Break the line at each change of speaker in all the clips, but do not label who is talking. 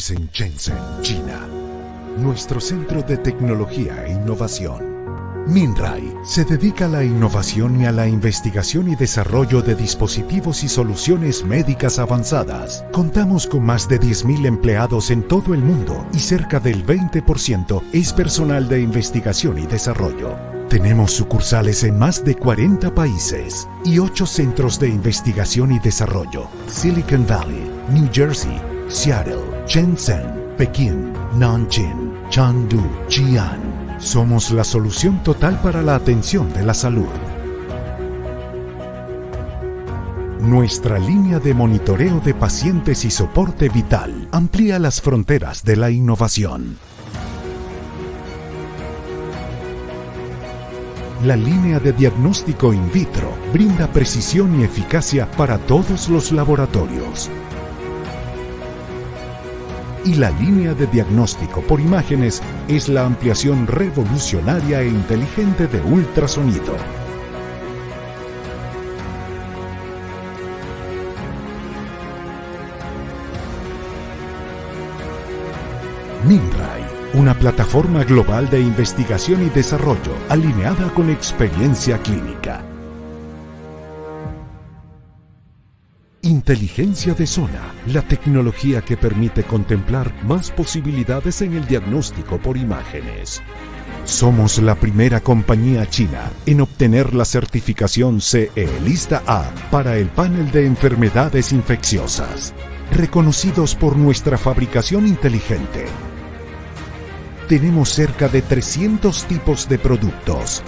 Technologies en Shenzhen, China. Nuestro centro de tecnología e innovación. Minrai se dedica a la innovación y a la investigación y desarrollo de dispositivos y soluciones médicas avanzadas. Contamos con más de 10.000 empleados en todo el mundo y cerca del 20% es personal de investigación y desarrollo. Tenemos sucursales en más de 40 países y 8 centros de investigación y desarrollo: Silicon Valley, New Jersey, Seattle, Shenzhen, Pekín, Nanjing, Chengdu, Xi'an. Somos la solución total para la atención de la salud. Nuestra línea de monitoreo de pacientes y soporte vital amplía las fronteras de la innovación. La línea de diagnóstico in vitro brinda precisión y eficacia para todos los laboratorios. Y la línea de diagnóstico por imágenes es la ampliación revolucionaria e inteligente de ultrasonido. Minrai, una plataforma global de investigación y desarrollo alineada con experiencia clínica. Inteligencia de zona, la tecnología que permite contemplar más posibilidades en el diagnóstico por imágenes. Somos la primera compañía china en obtener la certificación CE Lista A para el panel de enfermedades infecciosas, reconocidos por nuestra fabricación inteligente. Tenemos cerca de 300 tipos de productos,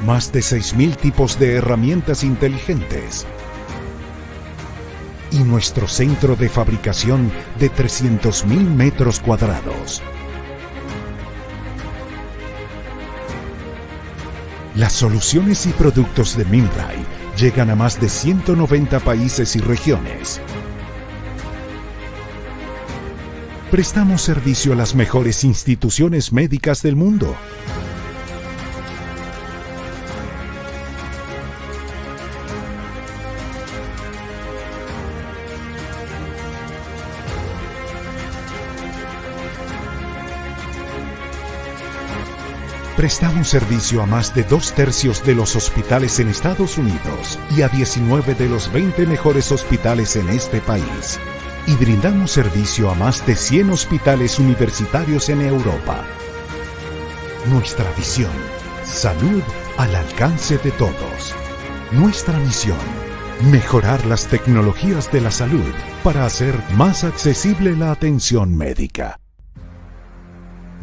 más de 6.000 tipos de herramientas inteligentes, y nuestro centro de fabricación de 300.000 metros cuadrados. Las soluciones y productos de Minrai llegan a más de 190 países y regiones. Prestamos servicio a las mejores instituciones médicas del mundo. Prestamos servicio a más de 2/3 de los hospitales en Estados Unidos y a 19 de los 20 mejores hospitales en este país. Y brindamos servicio a más de 100 hospitales universitarios en Europa. Nuestra visión: salud al alcance de todos. Nuestra misión: mejorar las tecnologías de la salud para hacer más accesible la atención médica.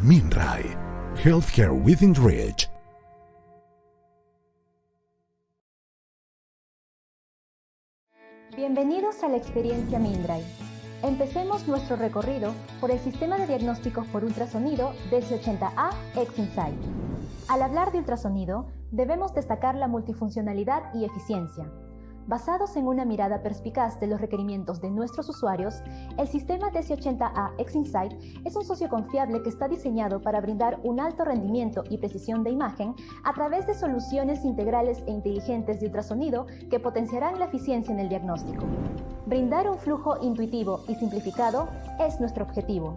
Minrai, Healthcare Within Reach.
Bienvenidos a la experiencia Minrai. Empecemos nuestro recorrido por el sistema de diagnósticos por ultrasonido DC-80A X-Insight. Al hablar de ultrasonido, debemos destacar la multifuncionalidad y eficiencia. Basados en una mirada perspicaz de los requerimientos de nuestros usuarios, el sistema DC-80A X-Insight es un socio confiable que está diseñado para brindar un alto rendimiento y precisión de imagen a través de soluciones integrales e inteligentes de ultrasonido que potenciarán la eficiencia en el diagnóstico. Brindar un flujo intuitivo y simplificado es nuestro objetivo.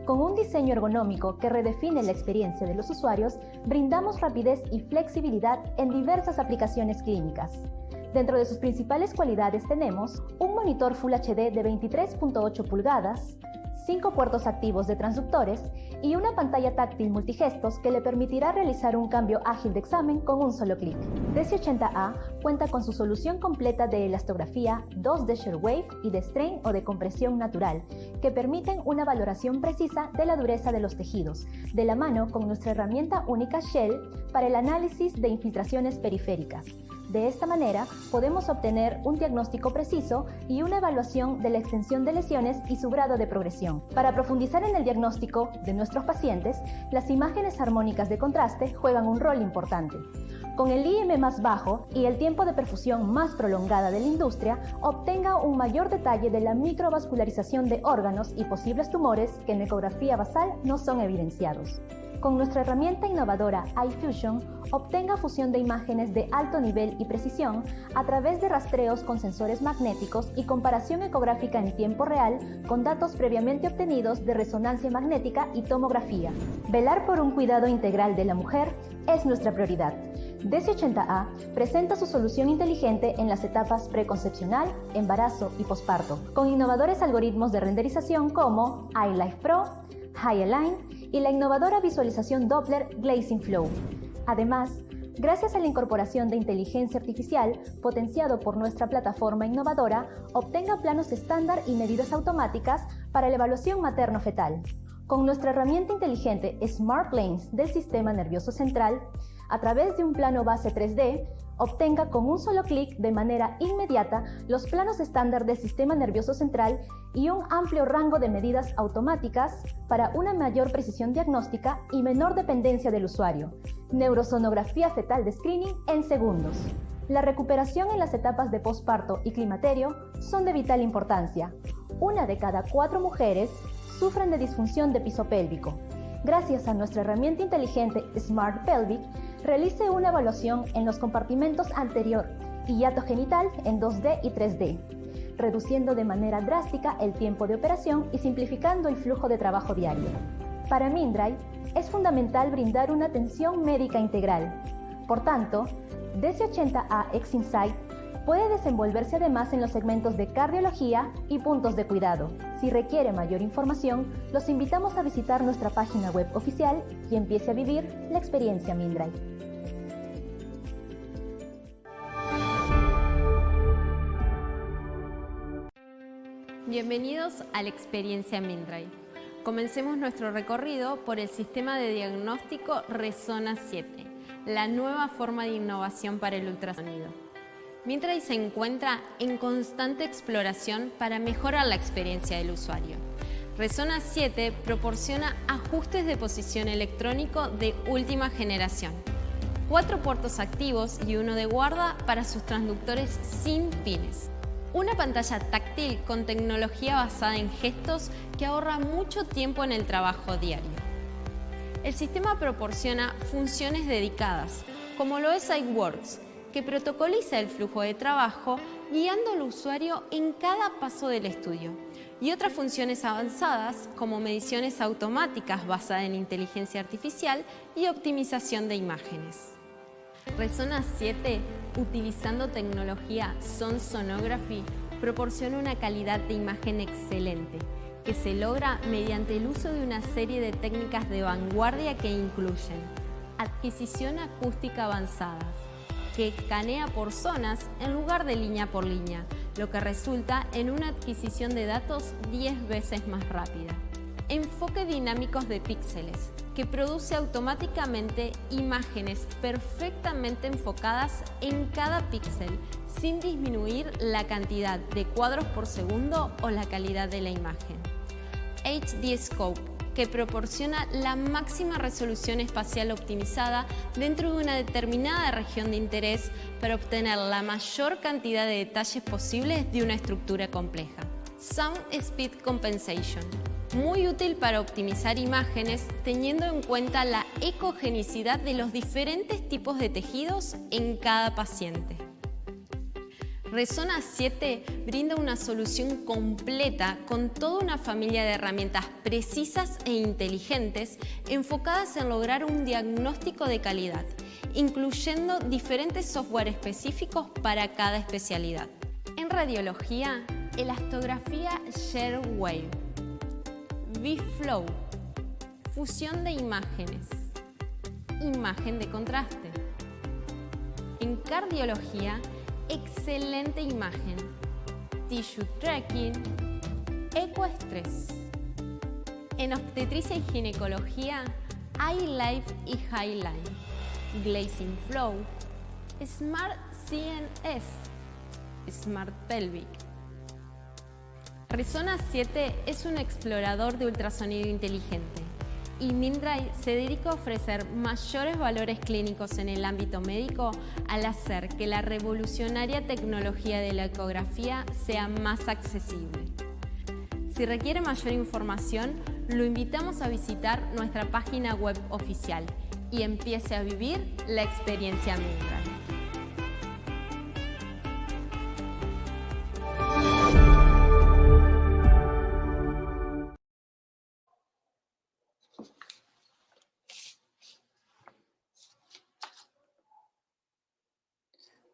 Con un diseño ergonómico que redefine la experiencia de los usuarios, brindamos rapidez y flexibilidad en diversas aplicaciones clínicas. Dentro de sus principales cualidades tenemos un monitor Full HD de 23.8 pulgadas, 5 puertos activos de transductores y una pantalla táctil multigestos que le permitirá realizar un cambio ágil de examen con un solo clic. DC-80A cuenta con su solución completa de elastografía, 2D Shearwave y de strain o de compresión natural, que permiten una valoración precisa de la dureza de los tejidos, de la mano con nuestra herramienta única Shell para el análisis de infiltraciones periféricas. De esta manera, podemos obtener un diagnóstico preciso y una evaluación de la extensión de lesiones y su grado de progresión. Para profundizar en el diagnóstico de nuestros pacientes, las imágenes armónicas de contraste juegan un rol importante. Con el IM más bajo y el tiempo de perfusión más prolongada de la industria, obtenga un mayor detalle de la microvascularización de órganos y posibles tumores que en ecografía basal no son evidenciados. Con nuestra herramienta innovadora iFusion, obtenga fusión de imágenes de alto nivel y precisión a través de rastreos con sensores magnéticos y comparación ecográfica en tiempo real con datos previamente obtenidos de resonancia magnética y tomografía. Velar por un cuidado integral de la mujer es nuestra prioridad. DC80A presenta su solución inteligente en las etapas preconcepcional, embarazo y posparto, con innovadores algoritmos de renderización como iLife Pro, High Align y la innovadora visualización Doppler Glazing Flow. Además, gracias a la incorporación de inteligencia artificial potenciado por nuestra plataforma innovadora, obtenga planos estándar y medidas automáticas para la evaluación materno-fetal. Con nuestra herramienta inteligente Smart Planes del sistema nervioso central, a través de un plano base 3D, obtenga con un solo clic de manera inmediata los planos estándar del sistema nervioso central y un amplio rango de medidas automáticas para una mayor precisión diagnóstica y menor dependencia del usuario. Neurosonografía fetal de screening en segundos. La recuperación en las etapas de posparto y climaterio son de vital importancia. 1 de cada 4 mujeres sufren de disfunción de piso pélvico. Gracias a nuestra herramienta inteligente Smart Pelvic, realice una evaluación en los compartimentos anterior y hiato genital en 2D y 3D, reduciendo de manera drástica el tiempo de operación y simplificando el flujo de trabajo diario. Para Mindray, es fundamental brindar una atención médica integral. Por tanto, DC80A X-Insight puede desenvolverse además en los segmentos de cardiología y puntos de cuidado. Si requiere mayor información, los invitamos a visitar nuestra página web oficial y empiece a vivir la experiencia Mindray.
Bienvenidos a la experiencia Mindray. Comencemos nuestro recorrido por el sistema de diagnóstico Resona 7, la nueva forma de innovación para el ultrasonido. Mindray se encuentra en constante exploración para mejorar la experiencia del usuario. Resona 7 proporciona ajustes de posición electrónico de última generación, 4 puertos activos y 1 de guarda para sus transductores sin pines. Una pantalla táctil con tecnología basada en gestos que ahorra mucho tiempo en el trabajo diario. El sistema proporciona funciones dedicadas, como lo es SiteWorks, que protocoliza el flujo de trabajo guiando al usuario en cada paso del estudio, y otras funciones avanzadas como mediciones automáticas basadas en inteligencia artificial y optimización de imágenes. Resona 7, utilizando tecnología Sonography, proporciona una calidad de imagen excelente, que se logra mediante el uso de una serie de técnicas de vanguardia que incluyen adquisición acústica avanzada, que escanea por zonas en lugar de línea por línea, lo que resulta en una adquisición de datos 10 veces más rápida. Enfoque dinámicos de píxeles, que produce automáticamente imágenes perfectamente enfocadas en cada píxel, sin disminuir la cantidad de cuadros por segundo o la calidad de la imagen. HD Scope, que proporciona la máxima resolución espacial optimizada dentro de una determinada región de interés para obtener la mayor cantidad de detalles posibles de una estructura compleja. Sound Speed Compensation, muy útil para optimizar imágenes teniendo en cuenta la ecogenicidad de los diferentes tipos de tejidos en cada paciente. Resona 7 brinda una solución completa con toda una familia de herramientas precisas e inteligentes enfocadas en lograr un diagnóstico de calidad, incluyendo diferentes software específicos para cada especialidad. En radiología, elastografía ShareWave, V-Flow, fusión de imágenes, imagen de contraste. En cardiología, excelente imagen, tissue tracking, ecoestrés. En obstetricia y ginecología, iLife y Highline, Glazing Flow, Smart CNS, Smart Pelvic. Resona 7 es un explorador de ultrasonido inteligente y Mindray se dedica a ofrecer mayores valores clínicos en el ámbito médico al hacer que la revolucionaria tecnología de la ecografía sea más accesible. Si requiere mayor información, lo invitamos a visitar nuestra página web oficial y empiece a vivir la experiencia Mindray.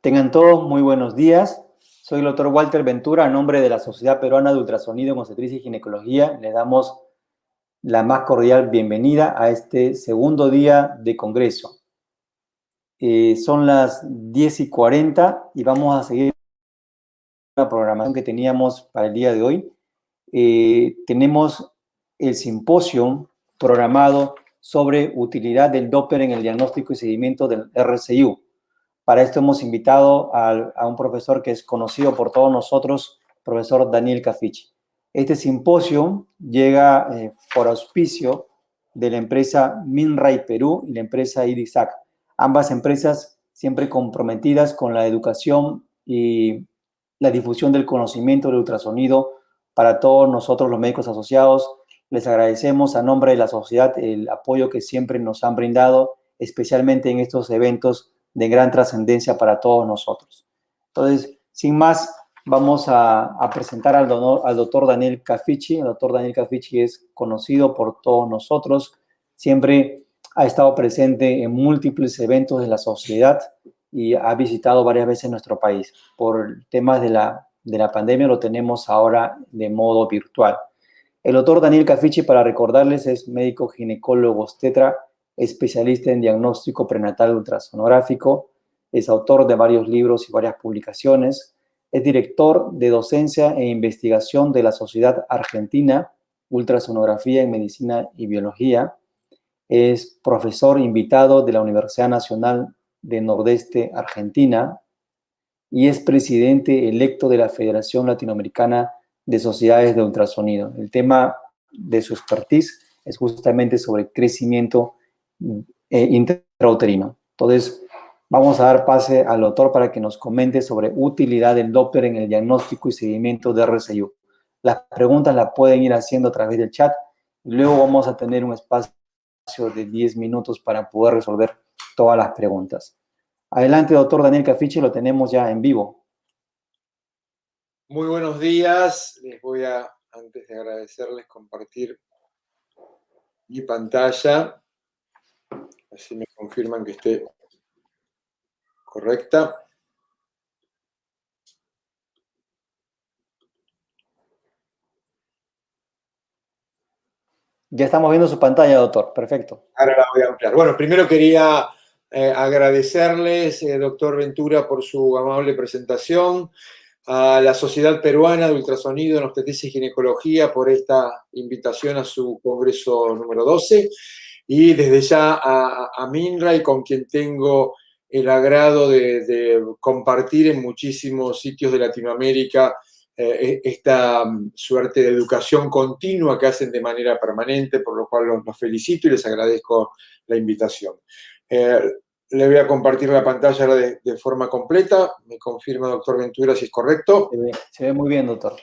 Tengan todos muy buenos días. Soy el doctor Walter Ventura, a nombre de la Sociedad Peruana de Ultrasonido en Obstetricia y Ginecología. Le damos la más cordial bienvenida a este segundo día de congreso. Son las 10:40 y vamos a seguir la programación que teníamos para el día de hoy. Tenemos el simposio programado sobre utilidad del Doppler en el diagnóstico y seguimiento del RCIU. Para esto hemos invitado a un profesor que es conocido por todos nosotros, profesor Daniel Cafichi. Este simposio llega por auspicio de la empresa Mindray Perú y la empresa IDISAC. Ambas empresas siempre comprometidas con la educación y la difusión del conocimiento del ultrasonido para todos nosotros los médicos asociados. Les agradecemos a nombre de la sociedad el apoyo que siempre nos han brindado, especialmente en estos eventos de gran trascendencia para todos nosotros. Entonces, sin más, vamos a presentar al doctor Daniel Cafichi. El doctor Daniel Cafichi es conocido por todos nosotros, siempre ha estado presente en múltiples eventos de la sociedad y ha visitado varias veces nuestro país. Por temas de la pandemia lo tenemos ahora de modo virtual. El doctor Daniel Cafichi, para recordarles, es médico ginecólogo obstetra, especialista en diagnóstico prenatal ultrasonográfico, es autor de varios libros y varias publicaciones, es director de docencia e investigación de la Sociedad Argentina Ultrasonografía en Medicina y Biología, es profesor invitado de la Universidad Nacional de Nordeste Argentina y es presidente electo de la Federación Latinoamericana de Sociedades de Ultrasonido. El tema de su expertise es justamente sobre crecimiento intrauterino. Entonces, vamos a dar pase al doctor para que nos comente sobre utilidad del Doppler en el diagnóstico y seguimiento de RCIU. Las preguntas las pueden ir haciendo a través del chat y luego vamos a tener un espacio de 10 minutos para poder resolver todas las preguntas. Adelante, doctor Daniel Cafichi, lo tenemos ya en vivo.
Muy buenos días. Les voy a, antes de agradecerles, compartir mi pantalla. Así me confirman que esté correcta.
Ya estamos viendo su pantalla, doctor. Perfecto.
Ahora la voy a ampliar. Bueno, primero quería agradecerles, doctor Ventura, por su amable presentación, a la Sociedad Peruana de Ultrasonido en Obstetricia y Ginecología por esta invitación a su congreso número 12. Y desde ya a Mindray, con quien tengo el agrado de compartir en muchísimos sitios de Latinoamérica esta suerte de educación continua que hacen de manera permanente, por lo cual los felicito y les agradezco la invitación. Le voy a compartir la pantalla ahora de forma completa. Me confirma, doctor Ventura, si es correcto.
Se ve muy bien, doctor.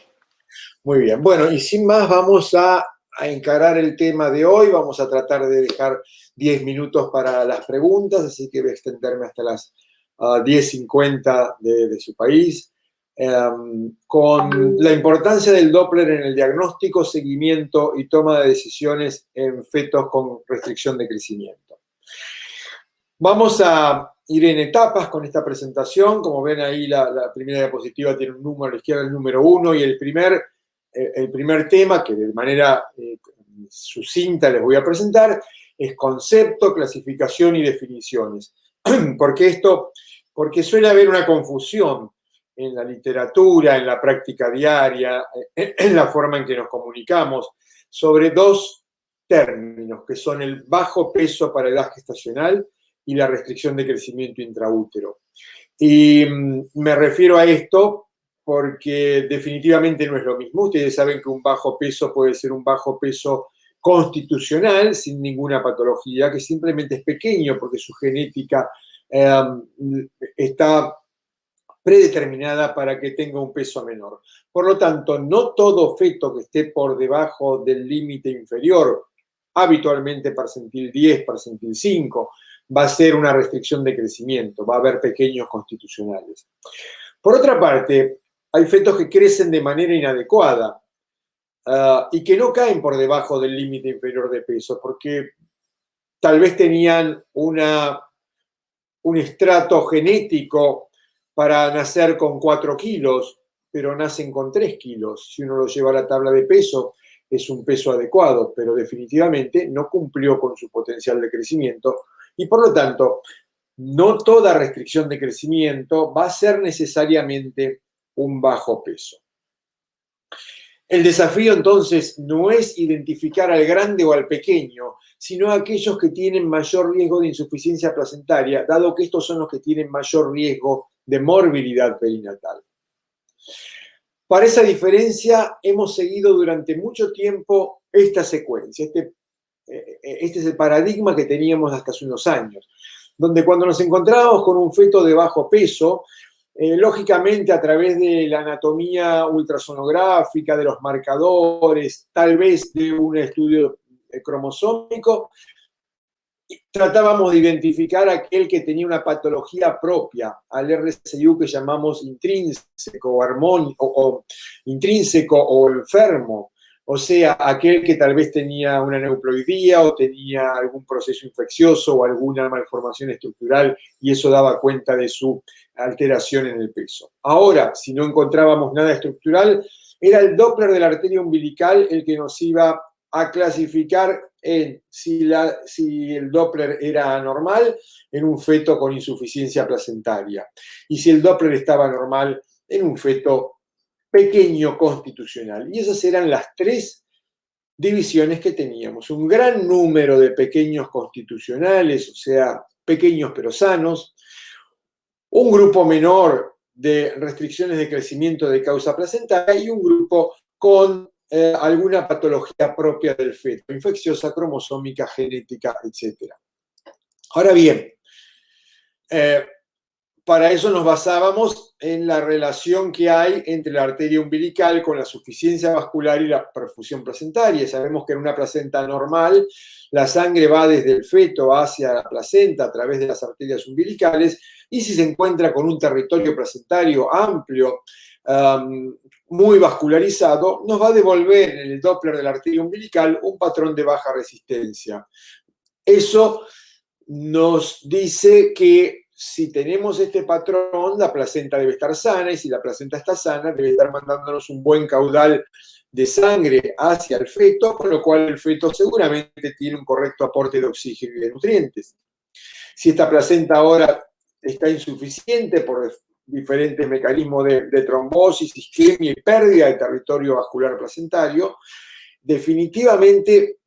Muy bien. Bueno, y sin más vamos a encarar el tema de hoy. Vamos a tratar de dejar 10 minutos para las preguntas, así que voy a extenderme hasta las 10:50 de su país, con la importancia del Doppler en el diagnóstico, seguimiento y toma de decisiones en fetos con restricción de crecimiento. Vamos a ir en etapas con esta presentación. Como ven ahí, la primera diapositiva tiene un número a la izquierda, el número 1, y el primer tema, que de manera sucinta les voy a presentar, es concepto, clasificación y definiciones. Porque suele haber una confusión en la literatura, en la práctica diaria, en la forma en que nos comunicamos, sobre dos términos, que son el bajo peso para edad gestacional y la restricción de crecimiento intraútero. Y me refiero a esto porque definitivamente no es lo mismo. Ustedes saben que un bajo peso puede ser un bajo peso constitucional, sin ninguna patología, que simplemente es pequeño porque su genética está predeterminada para que tenga un peso menor. Por lo tanto, no todo feto que esté por debajo del límite inferior, habitualmente percentil 10, percentil 5, va a ser una restricción de crecimiento, va a haber pequeños constitucionales. Por otra parte, hay fetos que crecen de manera inadecuada y que no caen por debajo del límite inferior de peso, porque tal vez tenían un estrato genético para nacer con 4 kilos, pero nacen con 3 kilos. Si uno lo lleva a la tabla de peso, es un peso adecuado, pero definitivamente no cumplió con su potencial de crecimiento y por lo tanto, no toda restricción de crecimiento va a ser necesariamente un bajo peso. El desafío entonces no es identificar al grande o al pequeño, sino a aquellos que tienen mayor riesgo de insuficiencia placentaria, dado que estos son los que tienen mayor riesgo de morbilidad perinatal. Para esa diferencia hemos seguido durante mucho tiempo esta secuencia. Este es el paradigma que teníamos hasta hace unos años, donde cuando nos encontrábamos con un feto de bajo peso, lógicamente a través de la anatomía ultrasonográfica, de los marcadores, tal vez de un estudio cromosómico, tratábamos de identificar a aquel que tenía una patología propia, al RCIU que llamamos intrínseco o intrínseco o enfermo, o sea, aquel que tal vez tenía una neuploidía o tenía algún proceso infeccioso o alguna malformación estructural y eso daba cuenta de su alteración en el peso. Ahora, si no encontrábamos nada estructural, era el Doppler de la arteria umbilical el que nos iba a clasificar en si el Doppler era anormal, en un feto con insuficiencia placentaria, y si el Doppler estaba normal, en un feto pequeño constitucional. Y esas eran las 3 divisiones que teníamos. Un gran número de pequeños constitucionales, o sea, pequeños pero sanos, un grupo menor de restricciones de crecimiento de causa placentaria y un grupo con alguna patología propia del feto, infecciosa, cromosómica, genética, etc. Ahora bien, para eso nos basábamos en la relación que hay entre la arteria umbilical con la suficiencia vascular y la perfusión placentaria. Sabemos que en una placenta normal la sangre va desde el feto hacia la placenta a través de las arterias umbilicales y si se encuentra con un territorio placentario amplio, muy vascularizado, nos va a devolver en el Doppler de la arteria umbilical un patrón de baja resistencia. Eso nos dice que si tenemos este patrón, la placenta debe estar sana y si la placenta está sana, debe estar mandándonos un buen caudal de sangre hacia el feto, con lo cual el feto seguramente tiene un correcto aporte de oxígeno y de nutrientes. Si esta placenta ahora está insuficiente por diferentes mecanismos de trombosis, isquemia y pérdida de territorio vascular placentario, definitivamente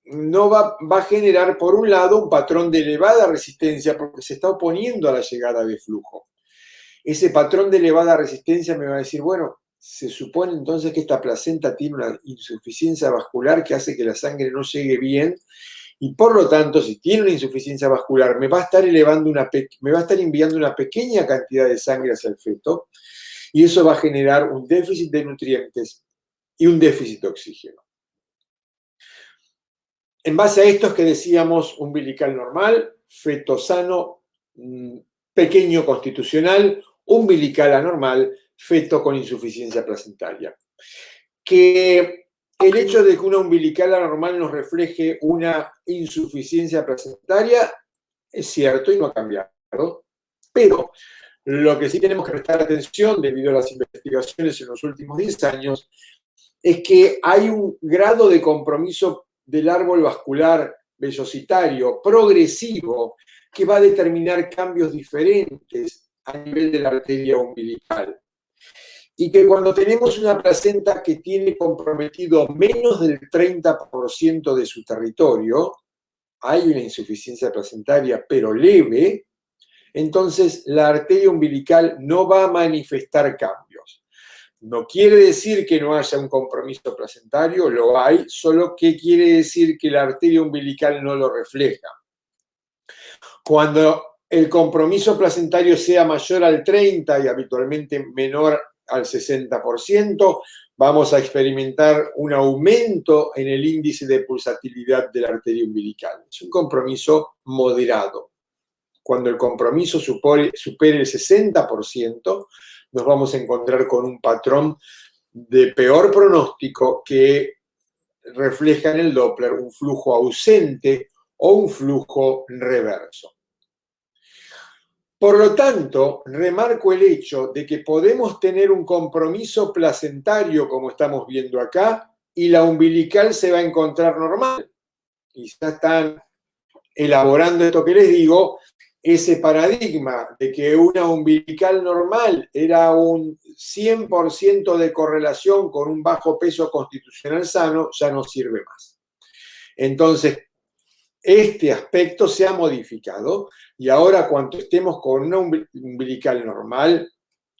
no va a generar, por un lado, un patrón de elevada resistencia porque se está oponiendo a la llegada de flujo. Ese patrón de elevada resistencia me va a decir, bueno, se supone entonces que esta placenta tiene una insuficiencia vascular que hace que la sangre no llegue bien y por lo tanto, si tiene una insuficiencia vascular, me va a estar enviando una pequeña cantidad de sangre hacia el feto y eso va a generar un déficit de nutrientes y un déficit de oxígeno. En base a esto es que decíamos umbilical normal, feto sano, pequeño constitucional, umbilical anormal, feto con insuficiencia placentaria. Que el hecho de que una umbilical anormal nos refleje una insuficiencia placentaria es cierto y no ha cambiado, pero lo que sí tenemos que prestar atención debido a las investigaciones en los últimos 10 años es que hay un grado de compromiso del árbol vascular velocitario progresivo que va a determinar cambios diferentes a nivel de la arteria umbilical. Y que cuando tenemos una placenta que tiene comprometido menos del 30% de su territorio, hay una insuficiencia placentaria pero leve, entonces la arteria umbilical no va a manifestar cambios. No quiere decir que no haya un compromiso placentario, lo hay, solo que quiere decir que la arteria umbilical no lo refleja. Cuando el compromiso placentario sea mayor al 30% y habitualmente menor al 60%, vamos a experimentar un aumento en el índice de pulsatilidad de la arteria umbilical. Es un compromiso moderado. Cuando el compromiso supere el 60%, nos vamos a encontrar con un patrón de peor pronóstico que refleja en el Doppler un flujo ausente o un flujo reverso. Por lo tanto, remarco el hecho de que podemos tener un compromiso placentario, como estamos viendo acá, y la umbilical se va a encontrar normal. Y ya están elaborando esto que les digo, ese paradigma de que una umbilical normal era un 100% de correlación con un bajo peso constitucional sano, ya no sirve más. Entonces, este aspecto se ha modificado y ahora cuando estemos con una umbilical normal,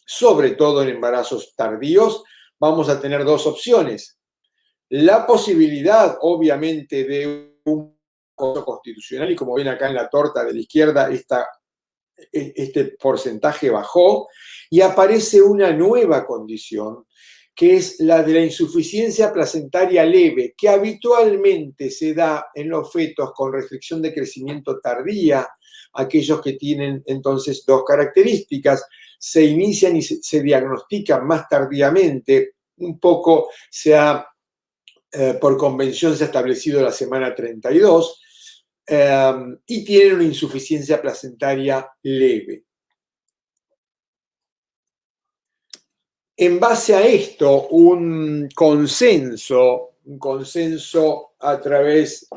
sobre todo en embarazos tardíos, vamos a tener dos opciones. La posibilidad, obviamente, de un peso constitucional, y como ven acá en la torta de la izquierda, este porcentaje bajó y aparece una nueva condición, que es la de la insuficiencia placentaria leve, que habitualmente se da en los fetos con restricción de crecimiento tardía, aquellos que tienen entonces dos características, se inician y se diagnostican más tardíamente, un poco por convención se ha establecido la semana 32, y tienen una insuficiencia placentaria leve. En base a esto, un consenso a través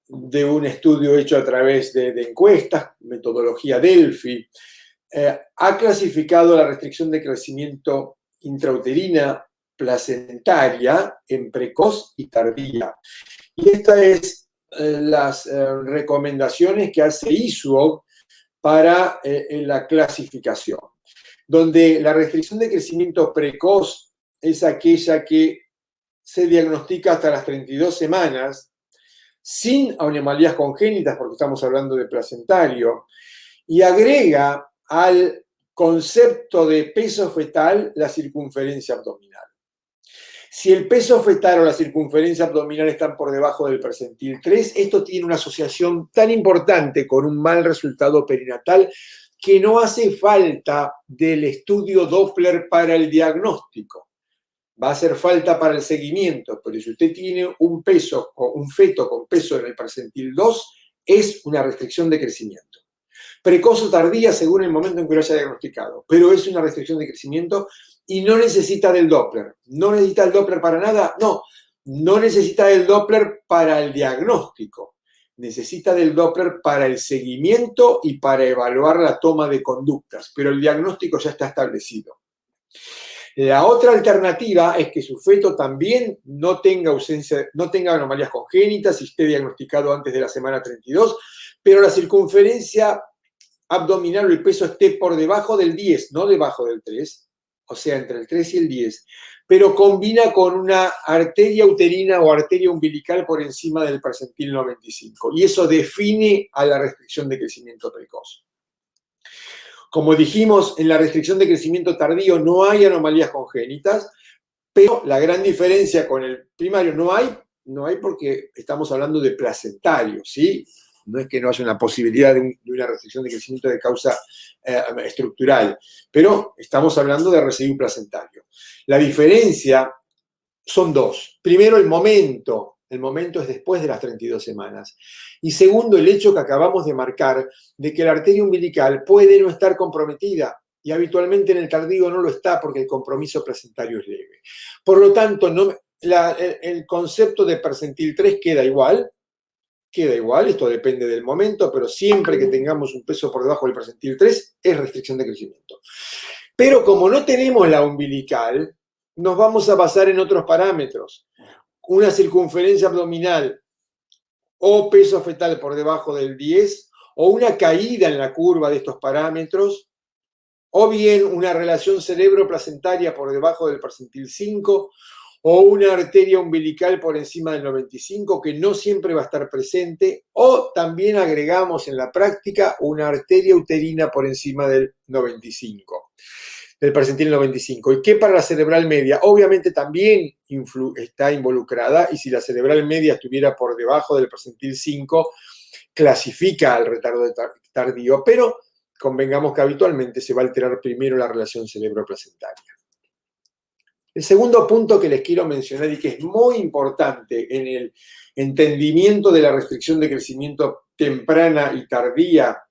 de un estudio hecho a través de encuestas, metodología Delphi, ha clasificado la restricción de crecimiento intrauterina placentaria en precoz y tardía. Y estas es las recomendaciones que hace ISUOG para la clasificación, donde la restricción de crecimiento precoz es aquella que se diagnostica hasta las 32 semanas, sin anomalías congénitas, porque estamos hablando de placentario, y agrega al concepto de peso fetal la circunferencia abdominal. Si el peso fetal o la circunferencia abdominal están por debajo del percentil 3, esto tiene una asociación tan importante con un mal resultado perinatal que no hace falta del estudio Doppler para el diagnóstico. Va a hacer falta para el seguimiento, pero si usted tiene un feto con peso en el percentil 2, es una restricción de crecimiento. Precoz o tardía según el momento en que lo haya diagnosticado, pero es una restricción de crecimiento y no necesita del Doppler. ¿No necesita el Doppler para nada? No necesita del Doppler para el diagnóstico. Necesita del Doppler para el seguimiento y para evaluar la toma de conductas, pero el diagnóstico ya está establecido. La otra alternativa es que su feto también no tenga anomalías congénitas y esté diagnosticado antes de la semana 32, pero la circunferencia abdominal o el peso esté por debajo del 10, no debajo del 3, o sea, entre el 3 y el 10, pero combina con una arteria uterina o arteria umbilical por encima del percentil 95, y eso define a la restricción de crecimiento precoz. Como dijimos, en la restricción de crecimiento tardío no hay anomalías congénitas, pero la gran diferencia con el primario no hay porque estamos hablando de placentario, ¿sí? No es que no haya una posibilidad de una restricción de crecimiento de causa estructural, pero estamos hablando de residuo placentario. La diferencia son dos. Primero, el momento. El momento es después de las 32 semanas. Y segundo, el hecho que acabamos de marcar de que la arteria umbilical puede no estar comprometida y habitualmente en el tardío no lo está porque el compromiso placentario es leve. Por lo tanto, el concepto de percentil 3 queda igual, esto depende del momento, pero siempre que tengamos un peso por debajo del percentil 3 es restricción de crecimiento. Pero como no tenemos la umbilical, nos vamos a basar en otros parámetros. Una circunferencia abdominal o peso fetal por debajo del 10, o una caída en la curva de estos parámetros, o bien una relación cerebro-placentaria por debajo del percentil 5, o una arteria umbilical por encima del 95, que no siempre va a estar presente, o también agregamos en la práctica una arteria uterina por encima del 95, del percentil 95. ¿Y qué para la cerebral media? Obviamente también está involucrada, y si la cerebral media estuviera por debajo del percentil 5, clasifica al retardo tardío, pero convengamos que habitualmente se va a alterar primero la relación cerebro-placentaria. El segundo punto que les quiero mencionar y que es muy importante en el entendimiento de la restricción de crecimiento temprana y tardía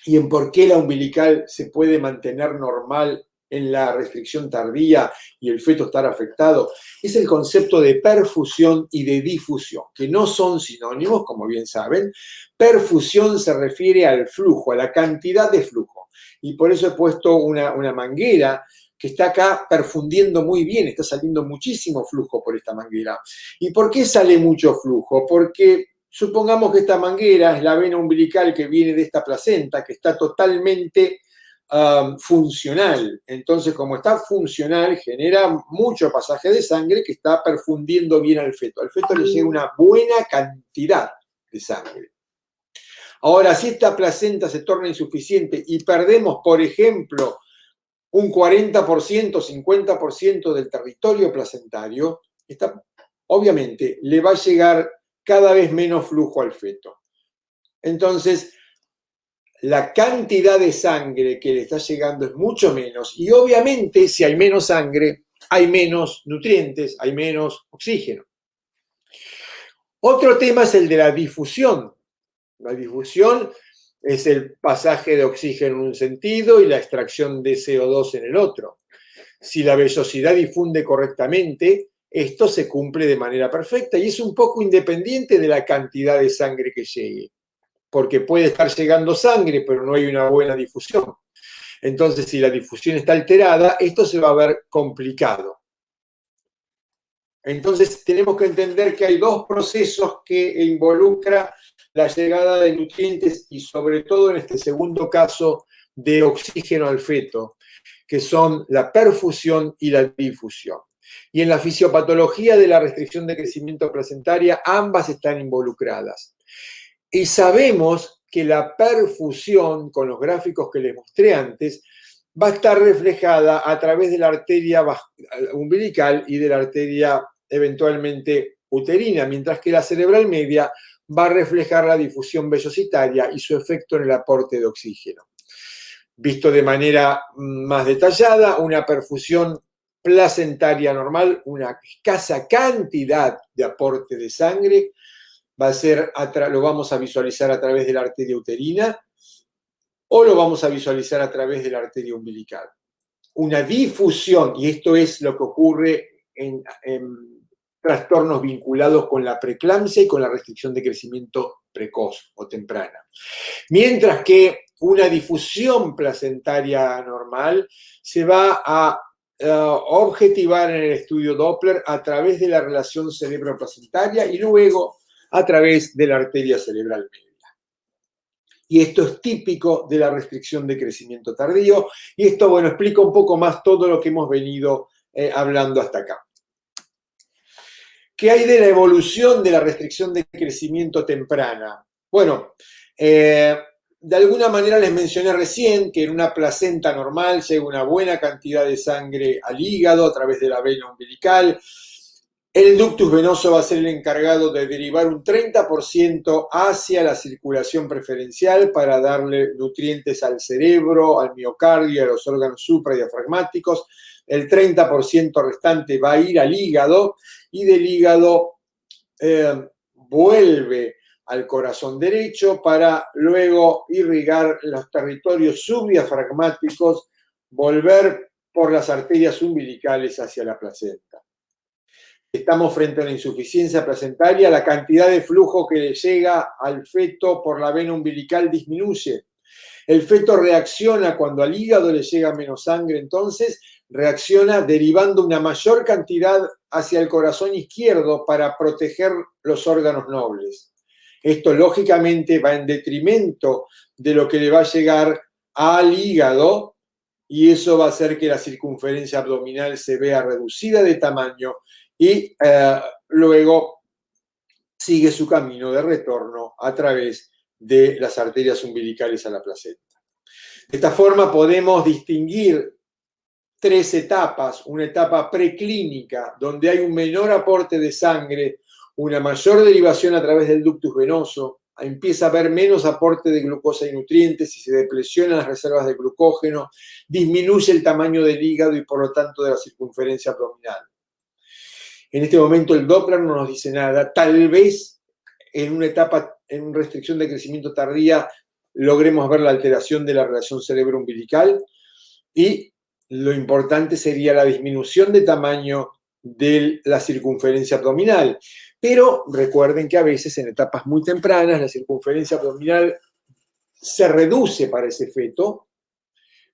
y en por qué la umbilical se puede mantener normal en la restricción tardía y el feto estar afectado, es el concepto de perfusión y de difusión, que no son sinónimos, como bien saben. Perfusión se refiere al flujo, a la cantidad de flujo, y por eso he puesto una manguera que está acá perfundiendo muy bien, está saliendo muchísimo flujo por esta manguera. ¿Y por qué sale mucho flujo? Porque supongamos que esta manguera es la vena umbilical que viene de esta placenta, que está totalmente funcional. Entonces, como está funcional, genera mucho pasaje de sangre que está perfundiendo bien al feto. Al feto le llega una buena cantidad de sangre. Ahora, si esta placenta se torna insuficiente y perdemos, por ejemplo, un 40%, 50% del territorio placentario, obviamente le va a llegar cada vez menos flujo al feto. Entonces, la cantidad de sangre que le está llegando es mucho menos, y obviamente si hay menos sangre, hay menos nutrientes, hay menos oxígeno. Otro tema es el de la difusión. La difusión es el pasaje de oxígeno en un sentido y la extracción de CO2 en el otro. Si la vellosidad difunde correctamente, esto se cumple de manera perfecta y es un poco independiente de la cantidad de sangre que llegue, porque puede estar llegando sangre, pero no hay una buena difusión. Entonces, si la difusión está alterada, esto se va a ver complicado. Entonces, tenemos que entender que hay dos procesos que involucran la llegada de nutrientes y, sobre todo en este segundo caso, de oxígeno al feto, que son la perfusión y la difusión. Y en la fisiopatología de la restricción de crecimiento placentaria, ambas están involucradas. Y sabemos que la perfusión, con los gráficos que les mostré antes, va a estar reflejada a través de la arteria umbilical y de la arteria eventualmente uterina, mientras que la cerebral media va a reflejar la difusión vellositaria y su efecto en el aporte de oxígeno. Visto de manera más detallada, una perfusión placentaria normal, una escasa cantidad de aporte de sangre, lo vamos a visualizar a través de la arteria uterina o lo vamos a visualizar a través de la arteria umbilical. Una difusión, y esto es lo que ocurre en trastornos vinculados con la preeclampsia y con la restricción de crecimiento precoz o temprana. Mientras que una difusión placentaria normal se va a objetivar en el estudio Doppler a través de la relación cerebro-placentaria y luego a través de la arteria cerebral media. Y esto es típico de la restricción de crecimiento tardío, y esto, bueno, explica un poco más todo lo que hemos venido hablando hasta acá. ¿Qué hay de la evolución de la restricción de crecimiento temprana? Bueno, de alguna manera les mencioné recién que en una placenta normal llega una buena cantidad de sangre al hígado a través de la vena umbilical. El ductus venoso va a ser el encargado de derivar un 30% hacia la circulación preferencial para darle nutrientes al cerebro, al miocardio, a los órganos supradiafragmáticos. El 30% restante va a ir al hígado y del hígado vuelve al corazón derecho para luego irrigar los territorios subdiafragmáticos, volver por las arterias umbilicales hacia la placenta. Estamos frente a una insuficiencia placentaria, la cantidad de flujo que le llega al feto por la vena umbilical disminuye. El feto reacciona cuando al hígado le llega menos sangre, entonces reacciona derivando una mayor cantidad hacia el corazón izquierdo para proteger los órganos nobles. Esto lógicamente va en detrimento de lo que le va a llegar al hígado y eso va a hacer que la circunferencia abdominal se vea reducida de tamaño y luego sigue su camino de retorno a través de las arterias umbilicales a la placenta. De esta forma podemos distinguir tres etapas: una etapa preclínica, donde hay un menor aporte de sangre, una mayor derivación a través del ductus venoso, empieza a haber menos aporte de glucosa y nutrientes y se deplesionan las reservas de glucógeno, disminuye el tamaño del hígado y por lo tanto de la circunferencia abdominal. En este momento el Doppler no nos dice nada. Tal vez en una etapa, en una restricción de crecimiento tardía, logremos ver la alteración de la relación cerebro-umbilical, y lo importante sería la disminución de tamaño de la circunferencia abdominal. Pero recuerden que a veces en etapas muy tempranas la circunferencia abdominal se reduce para ese feto,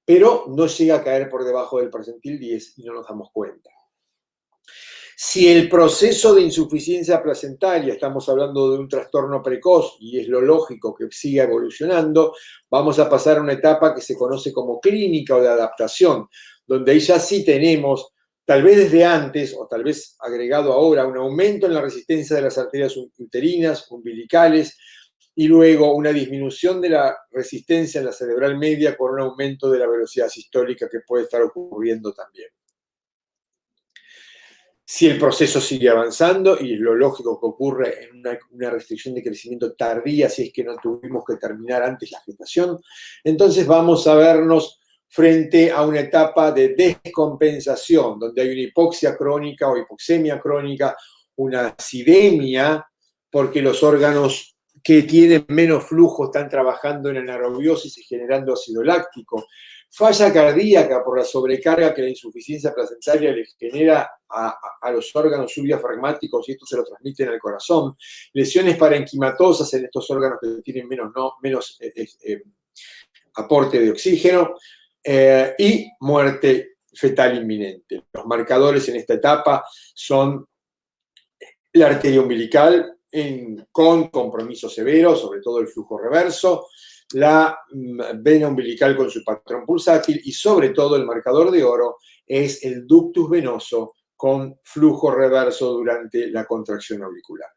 pero no llega a caer por debajo del percentil 10 y no nos damos cuenta. Si el proceso de insuficiencia placentaria, estamos hablando de un trastorno precoz y es lo lógico que siga evolucionando, vamos a pasar a una etapa que se conoce como clínica o de adaptación, donde ahí ya sí tenemos, tal vez desde antes o tal vez agregado ahora, un aumento en la resistencia de las arterias uterinas, umbilicales, y luego una disminución de la resistencia en la cerebral media con un aumento de la velocidad sistólica que puede estar ocurriendo también. Si el proceso sigue avanzando, y es lo lógico que ocurre en una restricción de crecimiento tardía, si es que no tuvimos que terminar antes la gestación, entonces vamos a vernos frente a una etapa de descompensación, donde hay una hipoxia crónica o hipoxemia crónica, una acidemia, porque los órganos que tienen menos flujo están trabajando en anaerobiosis y generando ácido láctico. Falla cardíaca por la sobrecarga que la insuficiencia placentaria le genera a los órganos subdiafragmáticos, y esto se lo transmiten al corazón. Lesiones parenquimatosas en estos órganos que tienen menos aporte de oxígeno, y muerte fetal inminente. Los marcadores en esta etapa son la arteria umbilical con compromiso severo, sobre todo el flujo reverso, la vena umbilical con su patrón pulsátil, y sobre todo el marcador de oro es el ductus venoso con flujo reverso durante la contracción auricular.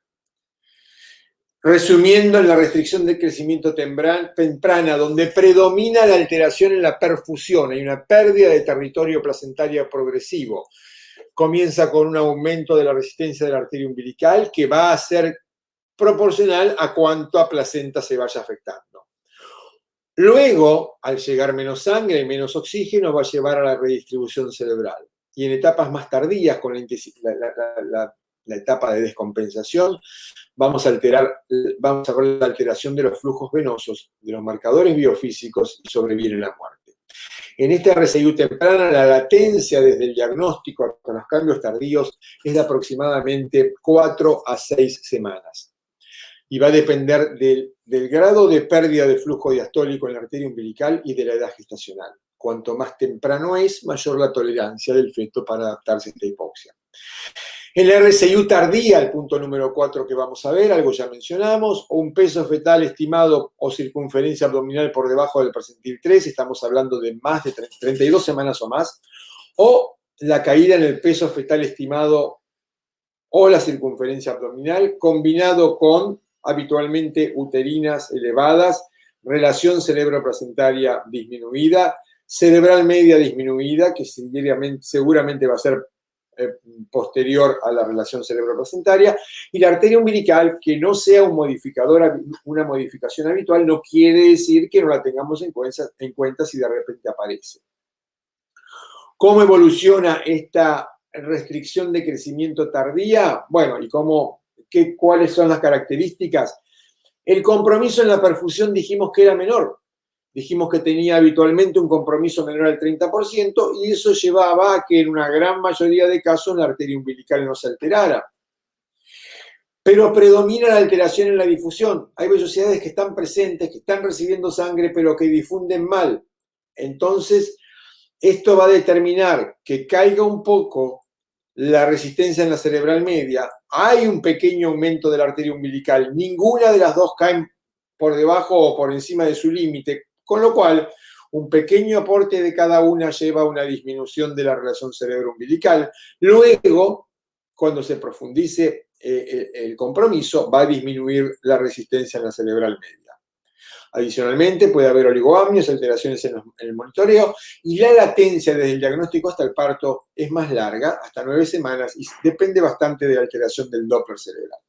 Resumiendo, en la restricción de crecimiento temprana, donde predomina la alteración en la perfusión, hay una pérdida de territorio placentario progresivo. Comienza con un aumento de la resistencia de la arteria umbilical que va a ser proporcional a cuánto a placenta se vaya afectando. Luego, al llegar menos sangre y menos oxígeno, va a llevar a la redistribución cerebral. Y en etapas más tardías, con la etapa de descompensación, vamos a ver la alteración de los flujos venosos, de los marcadores biofísicos, y sobreviene la muerte. En esta RCIU temprana, la latencia desde el diagnóstico hasta los cambios tardíos es de aproximadamente 4 a 6 semanas. Y va a depender del grado de pérdida de flujo diastólico en la arteria umbilical y de la edad gestacional. Cuanto más temprano es, mayor la tolerancia del feto para adaptarse a esta hipoxia. En la RCIU tardía, el punto número 4 que vamos a ver, algo ya mencionamos, un peso fetal estimado o circunferencia abdominal por debajo del percentil 3, estamos hablando de más de 32 semanas o más, o la caída en el peso fetal estimado o la circunferencia abdominal, combinado con habitualmente uterinas elevadas, relación cerebro-placentaria disminuida, cerebral media disminuida, que seguramente va a ser posterior a la relación cerebro-placentaria, y la arteria umbilical, que no sea una modificación habitual, no quiere decir que no la tengamos en cuenta si de repente aparece. ¿Cómo evoluciona esta restricción de crecimiento tardía? Bueno, y ¿cuáles son las características? El compromiso en la perfusión dijimos que era menor. Dijimos que tenía habitualmente un compromiso menor al 30%, y eso llevaba a que en una gran mayoría de casos la arteria umbilical no se alterara. Pero predomina la alteración en la difusión. Hay vellosidades que están presentes, que están recibiendo sangre, pero que difunden mal. Entonces, esto va a determinar que caiga un poco la resistencia en la cerebral media. Hay un pequeño aumento de la arteria umbilical. Ninguna de las dos caen por debajo o por encima de su límite, con lo cual un pequeño aporte de cada una lleva a una disminución de la relación cerebro-umbilical. Luego, cuando se profundice el compromiso, va a disminuir la resistencia en la cerebral media. Adicionalmente, puede haber oligoamnios, alteraciones en el monitoreo, y la latencia desde el diagnóstico hasta el parto es más larga, hasta 9 semanas, y depende bastante de la alteración del Doppler cerebral.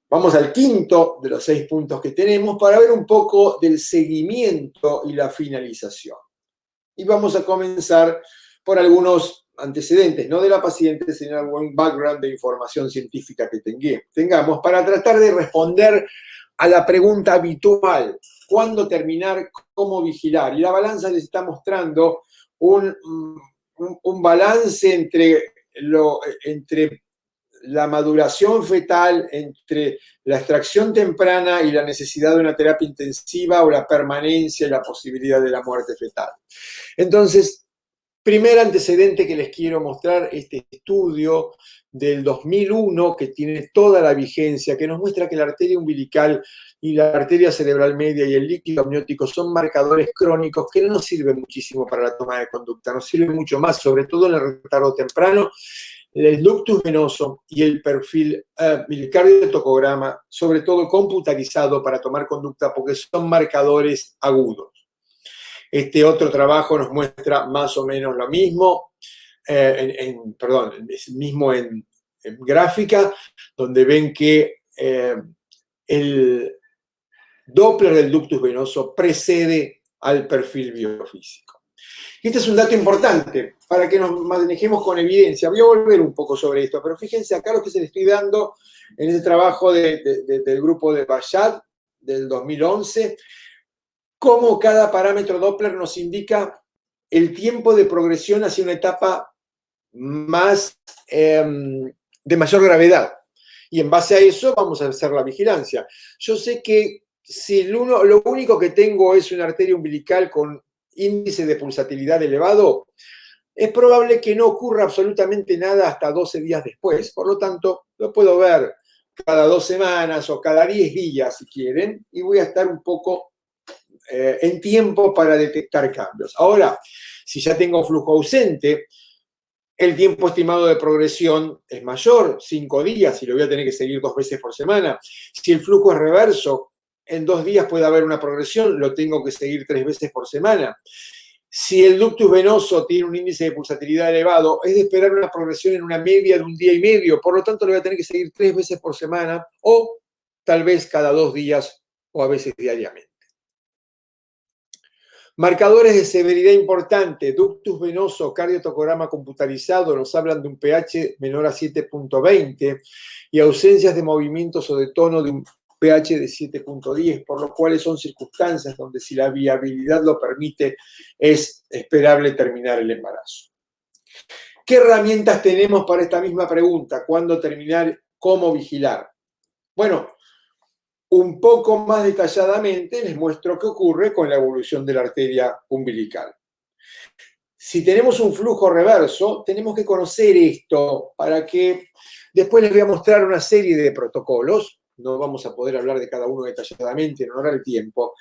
Vamos al quinto de los 6 puntos que tenemos para ver un poco del seguimiento y la finalización. Y vamos a comenzar por algunos antecedentes, no de la paciente, sino algún background de información científica que tengamos, para tratar de responder a la pregunta habitual: ¿cuándo terminar? ¿Cómo vigilar? Y la balanza les está mostrando un balance entre la maduración fetal, entre la extracción temprana y la necesidad de una terapia intensiva, o la permanencia y la posibilidad de la muerte fetal. Entonces, primer antecedente que les quiero mostrar, este estudio del 2001, que tiene toda la vigencia, que nos muestra que la arteria umbilical y la arteria cerebral media y el líquido amniótico son marcadores crónicos que no nos sirven muchísimo para la toma de conducta, nos sirven mucho más, sobre todo en el retardo temprano, el ductus venoso y el perfil, el cardiotocograma, sobre todo computarizado para tomar conducta, porque son marcadores agudos. Este otro trabajo nos muestra más o menos lo mismo, es mismo en gráfica, donde ven que el Doppler del ductus venoso precede al perfil biofísico. Y este es un dato importante para que nos manejemos con evidencia. Voy a volver un poco sobre esto, pero fíjense acá lo que se le estoy dando en ese trabajo del grupo de Bayat del 2011, cómo cada parámetro Doppler nos indica el tiempo de progresión hacia una etapa más de mayor gravedad. Y en base a eso vamos a hacer la vigilancia. Yo sé que si lo único que tengo es una arteria umbilical con índice de pulsatilidad elevado, es probable que no ocurra absolutamente nada hasta 12 días después. Por lo tanto, lo puedo ver cada 2 semanas o cada 10 días, si quieren, y voy a estar un poco en tiempo para detectar cambios. Ahora, si ya tengo flujo ausente, el tiempo estimado de progresión es mayor, 5 días, y lo voy a tener que seguir 2 veces por semana. Si el flujo es reverso, en 2 días puede haber una progresión, lo tengo que seguir 3 veces por semana. Si el ductus venoso tiene un índice de pulsatilidad elevado, es de esperar una progresión en una media de 1 día y medio, por lo tanto lo voy a tener que seguir 3 veces por semana, o tal vez cada 2 días, o a veces diariamente. Marcadores de severidad importante: ductus venoso, cardiotocograma computarizado, nos hablan de un pH menor a 7.20 y ausencias de movimientos o de tono de un pH de 7.10, por lo cual son circunstancias donde, si la viabilidad lo permite, es esperable terminar el embarazo. ¿Qué herramientas tenemos para esta misma pregunta? ¿Cuándo terminar? ¿Cómo vigilar? Bueno, un poco más detalladamente les muestro qué ocurre con la evolución de la arteria umbilical. Si tenemos un flujo reverso, tenemos que conocer esto para que después les voy a mostrar una serie de protocolos. No vamos a poder hablar de cada uno detalladamente, no habrá el tiempo,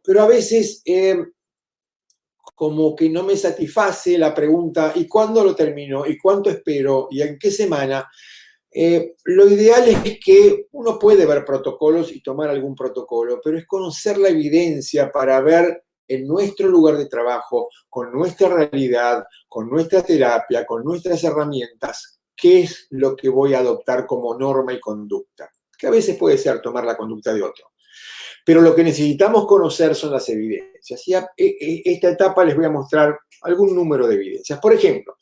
pero a veces como que no me satisface la pregunta: ¿y cuándo lo termino? ¿Y cuánto espero? ¿Y en qué semana? Lo ideal es que uno puede ver protocolos y tomar algún protocolo, pero es conocer la evidencia para ver en nuestro lugar de trabajo, con nuestra realidad, con nuestra terapia, con nuestras herramientas, qué es lo que voy a adoptar como norma y conducta, que a veces puede ser tomar la conducta de otro. Pero lo que necesitamos conocer son las evidencias. Y a esta etapa les voy a mostrar algún número de evidencias. Por ejemplo,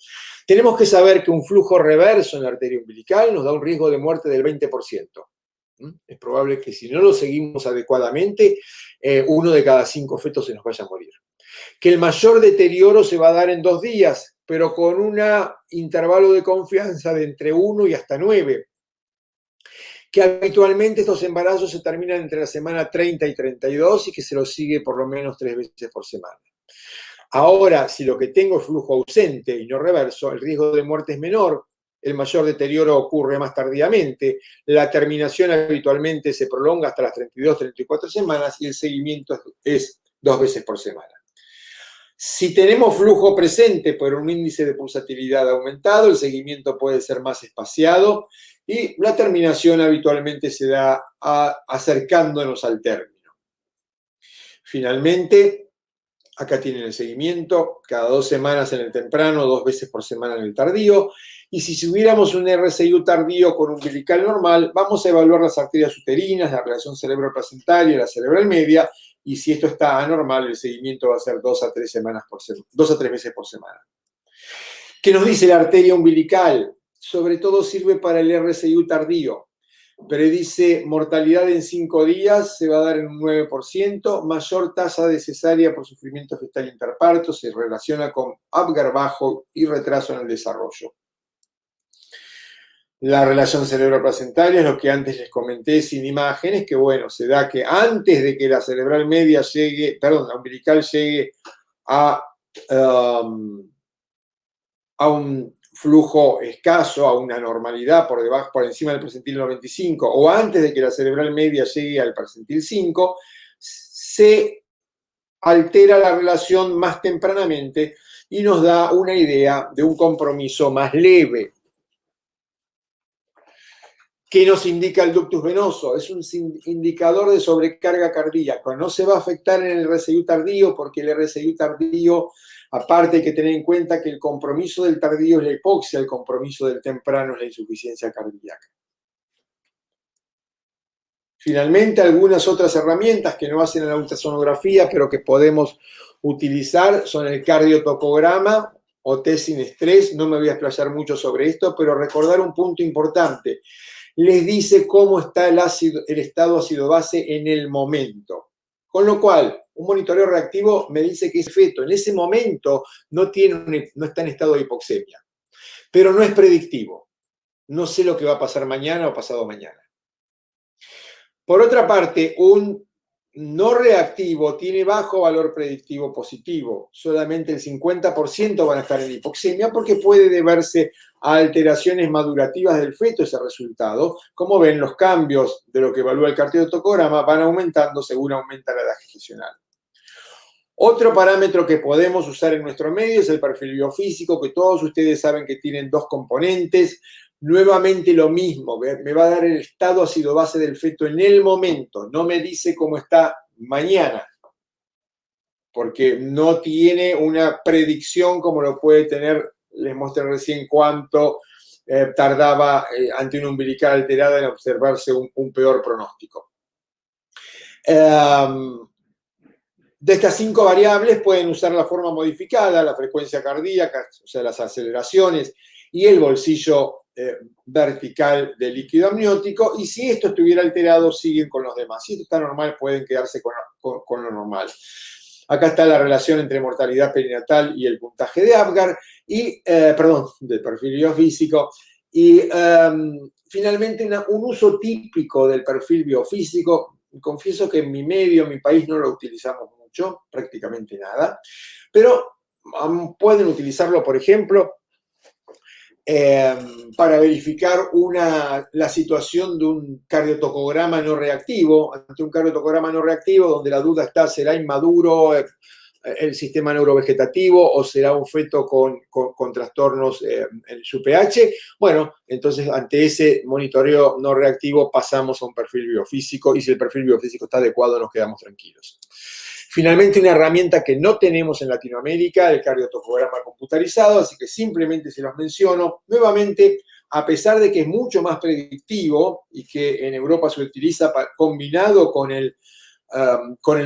tenemos que saber que un flujo reverso en la arteria umbilical nos da un riesgo de muerte del 20%. Es probable que si no lo seguimos adecuadamente, 1 de cada 5 fetos se nos vaya a morir. Que el mayor deterioro se va a dar en 2 días, pero con un intervalo de confianza de entre 1 y hasta 9. Que habitualmente estos embarazos se terminan entre la semana 30 y 32 y que se los sigue por lo menos 3 veces por semana. Ahora, si lo que tengo es flujo ausente y no reverso, el riesgo de muerte es menor, el mayor deterioro ocurre más tardíamente, la terminación habitualmente se prolonga hasta las 32, 34 semanas y el seguimiento es 2 veces por semana. Si tenemos flujo presente por un índice de pulsatilidad aumentado, el seguimiento puede ser más espaciado y la terminación habitualmente se da acercándonos al término. Finalmente, acá tienen el seguimiento, cada 2 semanas en el temprano, 2 veces por semana en el tardío. Y si hubiéramos un RSIU tardío con umbilical normal, vamos a evaluar las arterias uterinas, la relación cerebro-placentaria, la cerebral media, y si esto está anormal, el seguimiento va a ser 2 a 3 veces por semana. ¿Qué nos dice la arteria umbilical? Sobre todo sirve para el RSIU tardío. Predice mortalidad en 5 días, se va a dar en un 9%, mayor tasa de cesárea por sufrimiento fetal interparto, se relaciona con Apgar bajo y retraso en el desarrollo. La relación cerebro-placentaria es lo que antes les comenté sin imágenes, que bueno, se da que antes de que la cerebral media llegue, perdón, la umbilical llegue a un flujo escaso, a una normalidad por debajo, por encima del percentil 95, o antes de que la cerebral media llegue al percentil 5, se altera la relación más tempranamente y nos da una idea de un compromiso más leve. ¿Qué nos indica el ductus venoso? Es un indicador de sobrecarga cardíaca. No se va a afectar en el RSIU tardío porque el RSIU tardío, aparte hay que tener en cuenta que el compromiso del tardío es la hipoxia, el compromiso del temprano es la insuficiencia cardíaca. Finalmente, algunas otras herramientas que no hacen la ultrasonografía, pero que podemos utilizar, son el cardiotocograma o test sin estrés. No me voy a explayar mucho sobre esto, pero recordar un punto importante. Les dice cómo está el estado ácido-base en el momento. Con lo cual, un monitoreo reactivo me dice que ese feto en ese momento no está en estado de hipoxemia. Pero no es predictivo. No sé lo que va a pasar mañana o pasado mañana. Por otra parte, un no reactivo tiene bajo valor predictivo positivo. Solamente el 50% van a estar en hipoxemia porque puede deberse a alteraciones madurativas del feto ese resultado. Como ven, los cambios de lo que evalúa el cardiotocograma van aumentando según aumenta la edad gestacional. Otro parámetro que podemos usar en nuestro medio es el perfil biofísico, que todos ustedes saben que tienen 2 componentes. Nuevamente lo mismo, me va a dar el estado ácido-base del feto en el momento, no me dice cómo está mañana, porque no tiene una predicción como lo puede tener, les mostré recién cuánto tardaba ante una umbilical alterada en observarse un peor pronóstico. De estas 5 variables pueden usar la forma modificada, la frecuencia cardíaca, o sea, las aceleraciones y el bolsillo vertical del líquido amniótico, y si esto estuviera alterado, siguen con los demás. Si esto está normal, pueden quedarse con lo normal. Acá está la relación entre mortalidad perinatal y el puntaje de Apgar, del perfil biofísico, y finalmente un uso típico del perfil biofísico. Confieso que en mi medio, en mi país, no lo utilizamos mucho, prácticamente nada, pero pueden utilizarlo, por ejemplo, para verificar la situación de un cardiotocograma no reactivo. Ante un cardiotocograma no reactivo, donde la duda está, ¿será inmaduro el sistema neurovegetativo o será un feto con trastornos en su pH? Bueno, entonces ante ese monitoreo no reactivo pasamos a un perfil biofísico, y si el perfil biofísico está adecuado nos quedamos tranquilos. Finalmente, una herramienta que no tenemos en Latinoamérica, el cardiotocograma computarizado, así que simplemente se los menciono. Nuevamente, a pesar de que es mucho más predictivo y que en Europa se utiliza combinado con el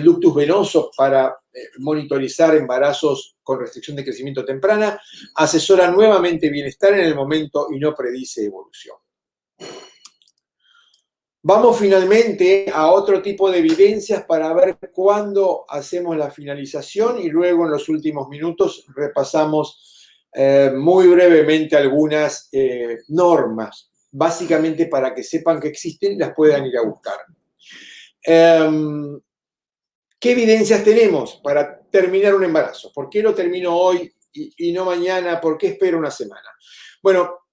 ductus venoso para monitorizar embarazos con restricción de crecimiento temprana, asesora nuevamente bienestar en el momento y no predice evolución. Vamos finalmente a otro tipo de evidencias para ver cuándo hacemos la finalización, y luego en los últimos minutos repasamos muy brevemente algunas normas, básicamente para que sepan que existen y las puedan ir a buscar. ¿Qué evidencias tenemos para terminar un embarazo? ¿Por qué lo termino hoy y no mañana? ¿Por qué espero una semana? Bueno,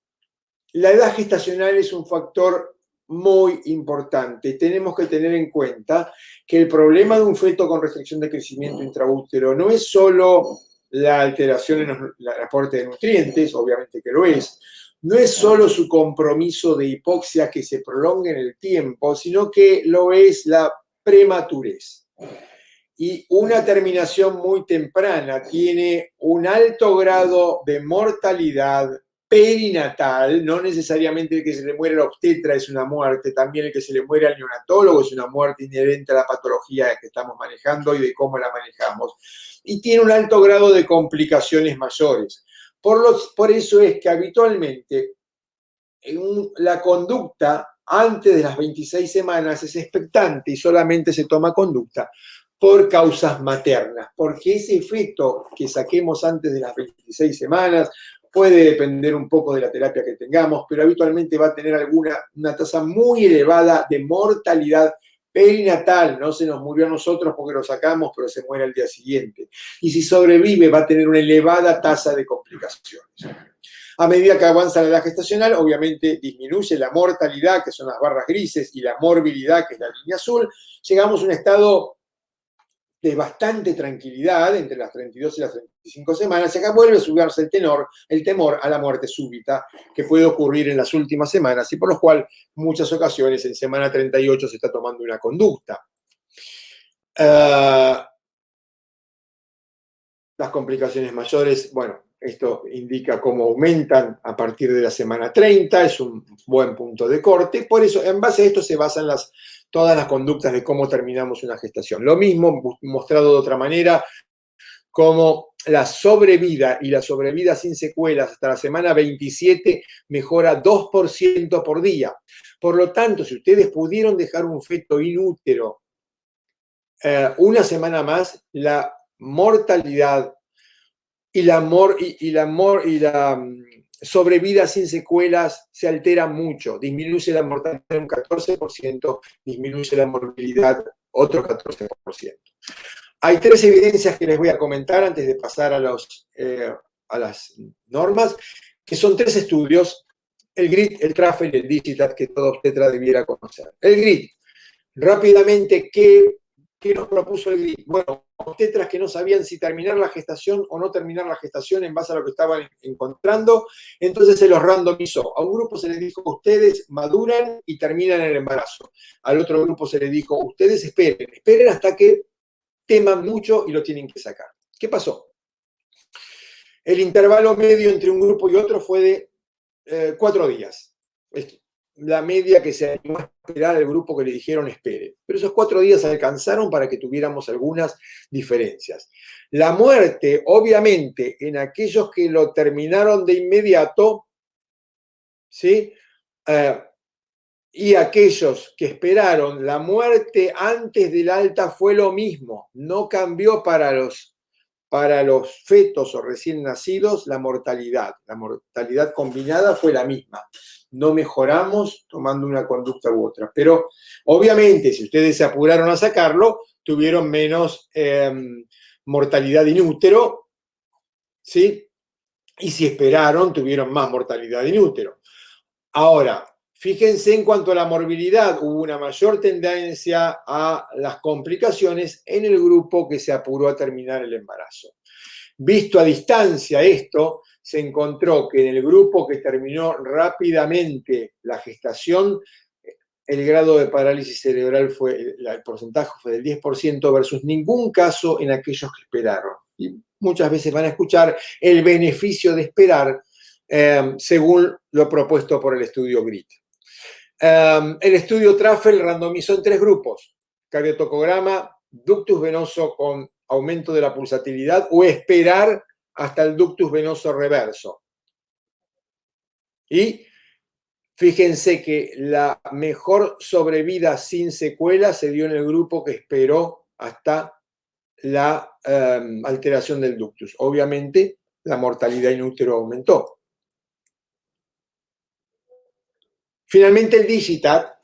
la edad gestacional es un factor muy importante. Tenemos que tener en cuenta que el problema de un feto con restricción de crecimiento intraútero no es solo la alteración en el aporte de nutrientes, obviamente que lo es, no es solo su compromiso de hipoxia que se prolonga en el tiempo, sino que lo es la prematurez. Y una terminación muy temprana tiene un alto grado de mortalidad perinatal, no necesariamente el que se le muere al obstetra es una muerte, también el que se le muere al neonatólogo es una muerte inherente a la patología que estamos manejando y de cómo la manejamos. Y tiene un alto grado de complicaciones mayores. Por eso es que habitualmente la conducta antes de las 26 semanas es expectante y solamente se toma conducta por causas maternas, porque ese feto que saquemos antes de las 26 semanas puede depender un poco de la terapia que tengamos, pero habitualmente va a tener una tasa muy elevada de mortalidad perinatal. No se nos murió a nosotros porque lo sacamos, pero se muere al día siguiente. Y si sobrevive, va a tener una elevada tasa de complicaciones. A medida que avanza la edad gestacional, obviamente disminuye la mortalidad, que son las barras grises, y la morbilidad, que es la línea azul. Llegamos a un estado de bastante tranquilidad entre las 32 y las 35 semanas, y acá vuelve a subirse el temor a la muerte súbita que puede ocurrir en las últimas semanas y por lo cual muchas ocasiones en semana 38 se está tomando una conducta. Las complicaciones mayores, bueno, esto indica cómo aumentan a partir de la semana 30, es un buen punto de corte, por eso en base a esto se basan todas las conductas de cómo terminamos una gestación. Lo mismo, mostrado de otra manera, como la sobrevida y la sobrevida sin secuelas hasta la semana 27 mejora 2% por día. Por lo tanto, si ustedes pudieron dejar un feto inútero una semana más, la mortalidad y la sobrevida sin secuelas se altera mucho, disminuye la mortalidad un 14%, disminuye la morbilidad otro 14%. Hay 3 evidencias que les voy a comentar antes de pasar a las normas, que son 3 estudios, el GRID, el TRAFL y el DIGITAT, que todo obstetra debiera conocer. El GRID, rápidamente, ¿qué nos propuso el GRID? Bueno, obstetras que no sabían si terminar la gestación o no terminar la gestación en base a lo que estaban encontrando, entonces se los randomizó. A un grupo se les dijo, ustedes maduran y terminan el embarazo. Al otro grupo se les dijo, ustedes esperen hasta que teman mucho y lo tienen que sacar. ¿Qué pasó? El intervalo medio entre un grupo y otro fue de 4 días. La media que se animó a esperar el grupo que le dijeron espere. Pero esos 4 días alcanzaron para que tuviéramos algunas diferencias. La muerte, obviamente, en aquellos que lo terminaron de inmediato, ¿sí? Y aquellos que esperaron, la muerte antes del alta fue lo mismo. No cambió para los fetos o recién nacidos la mortalidad. La mortalidad combinada fue la misma. No mejoramos tomando una conducta u otra. Pero obviamente, si ustedes se apuraron a sacarlo, tuvieron menos mortalidad in útero, ¿sí? Y si esperaron, tuvieron más mortalidad in útero. Ahora, fíjense en cuanto a la morbilidad, hubo una mayor tendencia a las complicaciones en el grupo que se apuró a terminar el embarazo. Visto a distancia esto, se encontró que en el grupo que terminó rápidamente la gestación, el grado de parálisis cerebral el porcentaje fue del 10% versus ningún caso en aquellos que esperaron. Y muchas veces van a escuchar el beneficio de esperar según lo propuesto por el estudio GRID. El estudio TRAFL randomizó en 3 grupos: cardiotocograma, ductus venoso con aumento de la pulsatilidad o esperar hasta el ductus venoso reverso. Y fíjense que la mejor sobrevida sin secuelas se dio en el grupo que esperó hasta la alteración del ductus. Obviamente, la mortalidad in útero aumentó. Finalmente, el DIGITAT,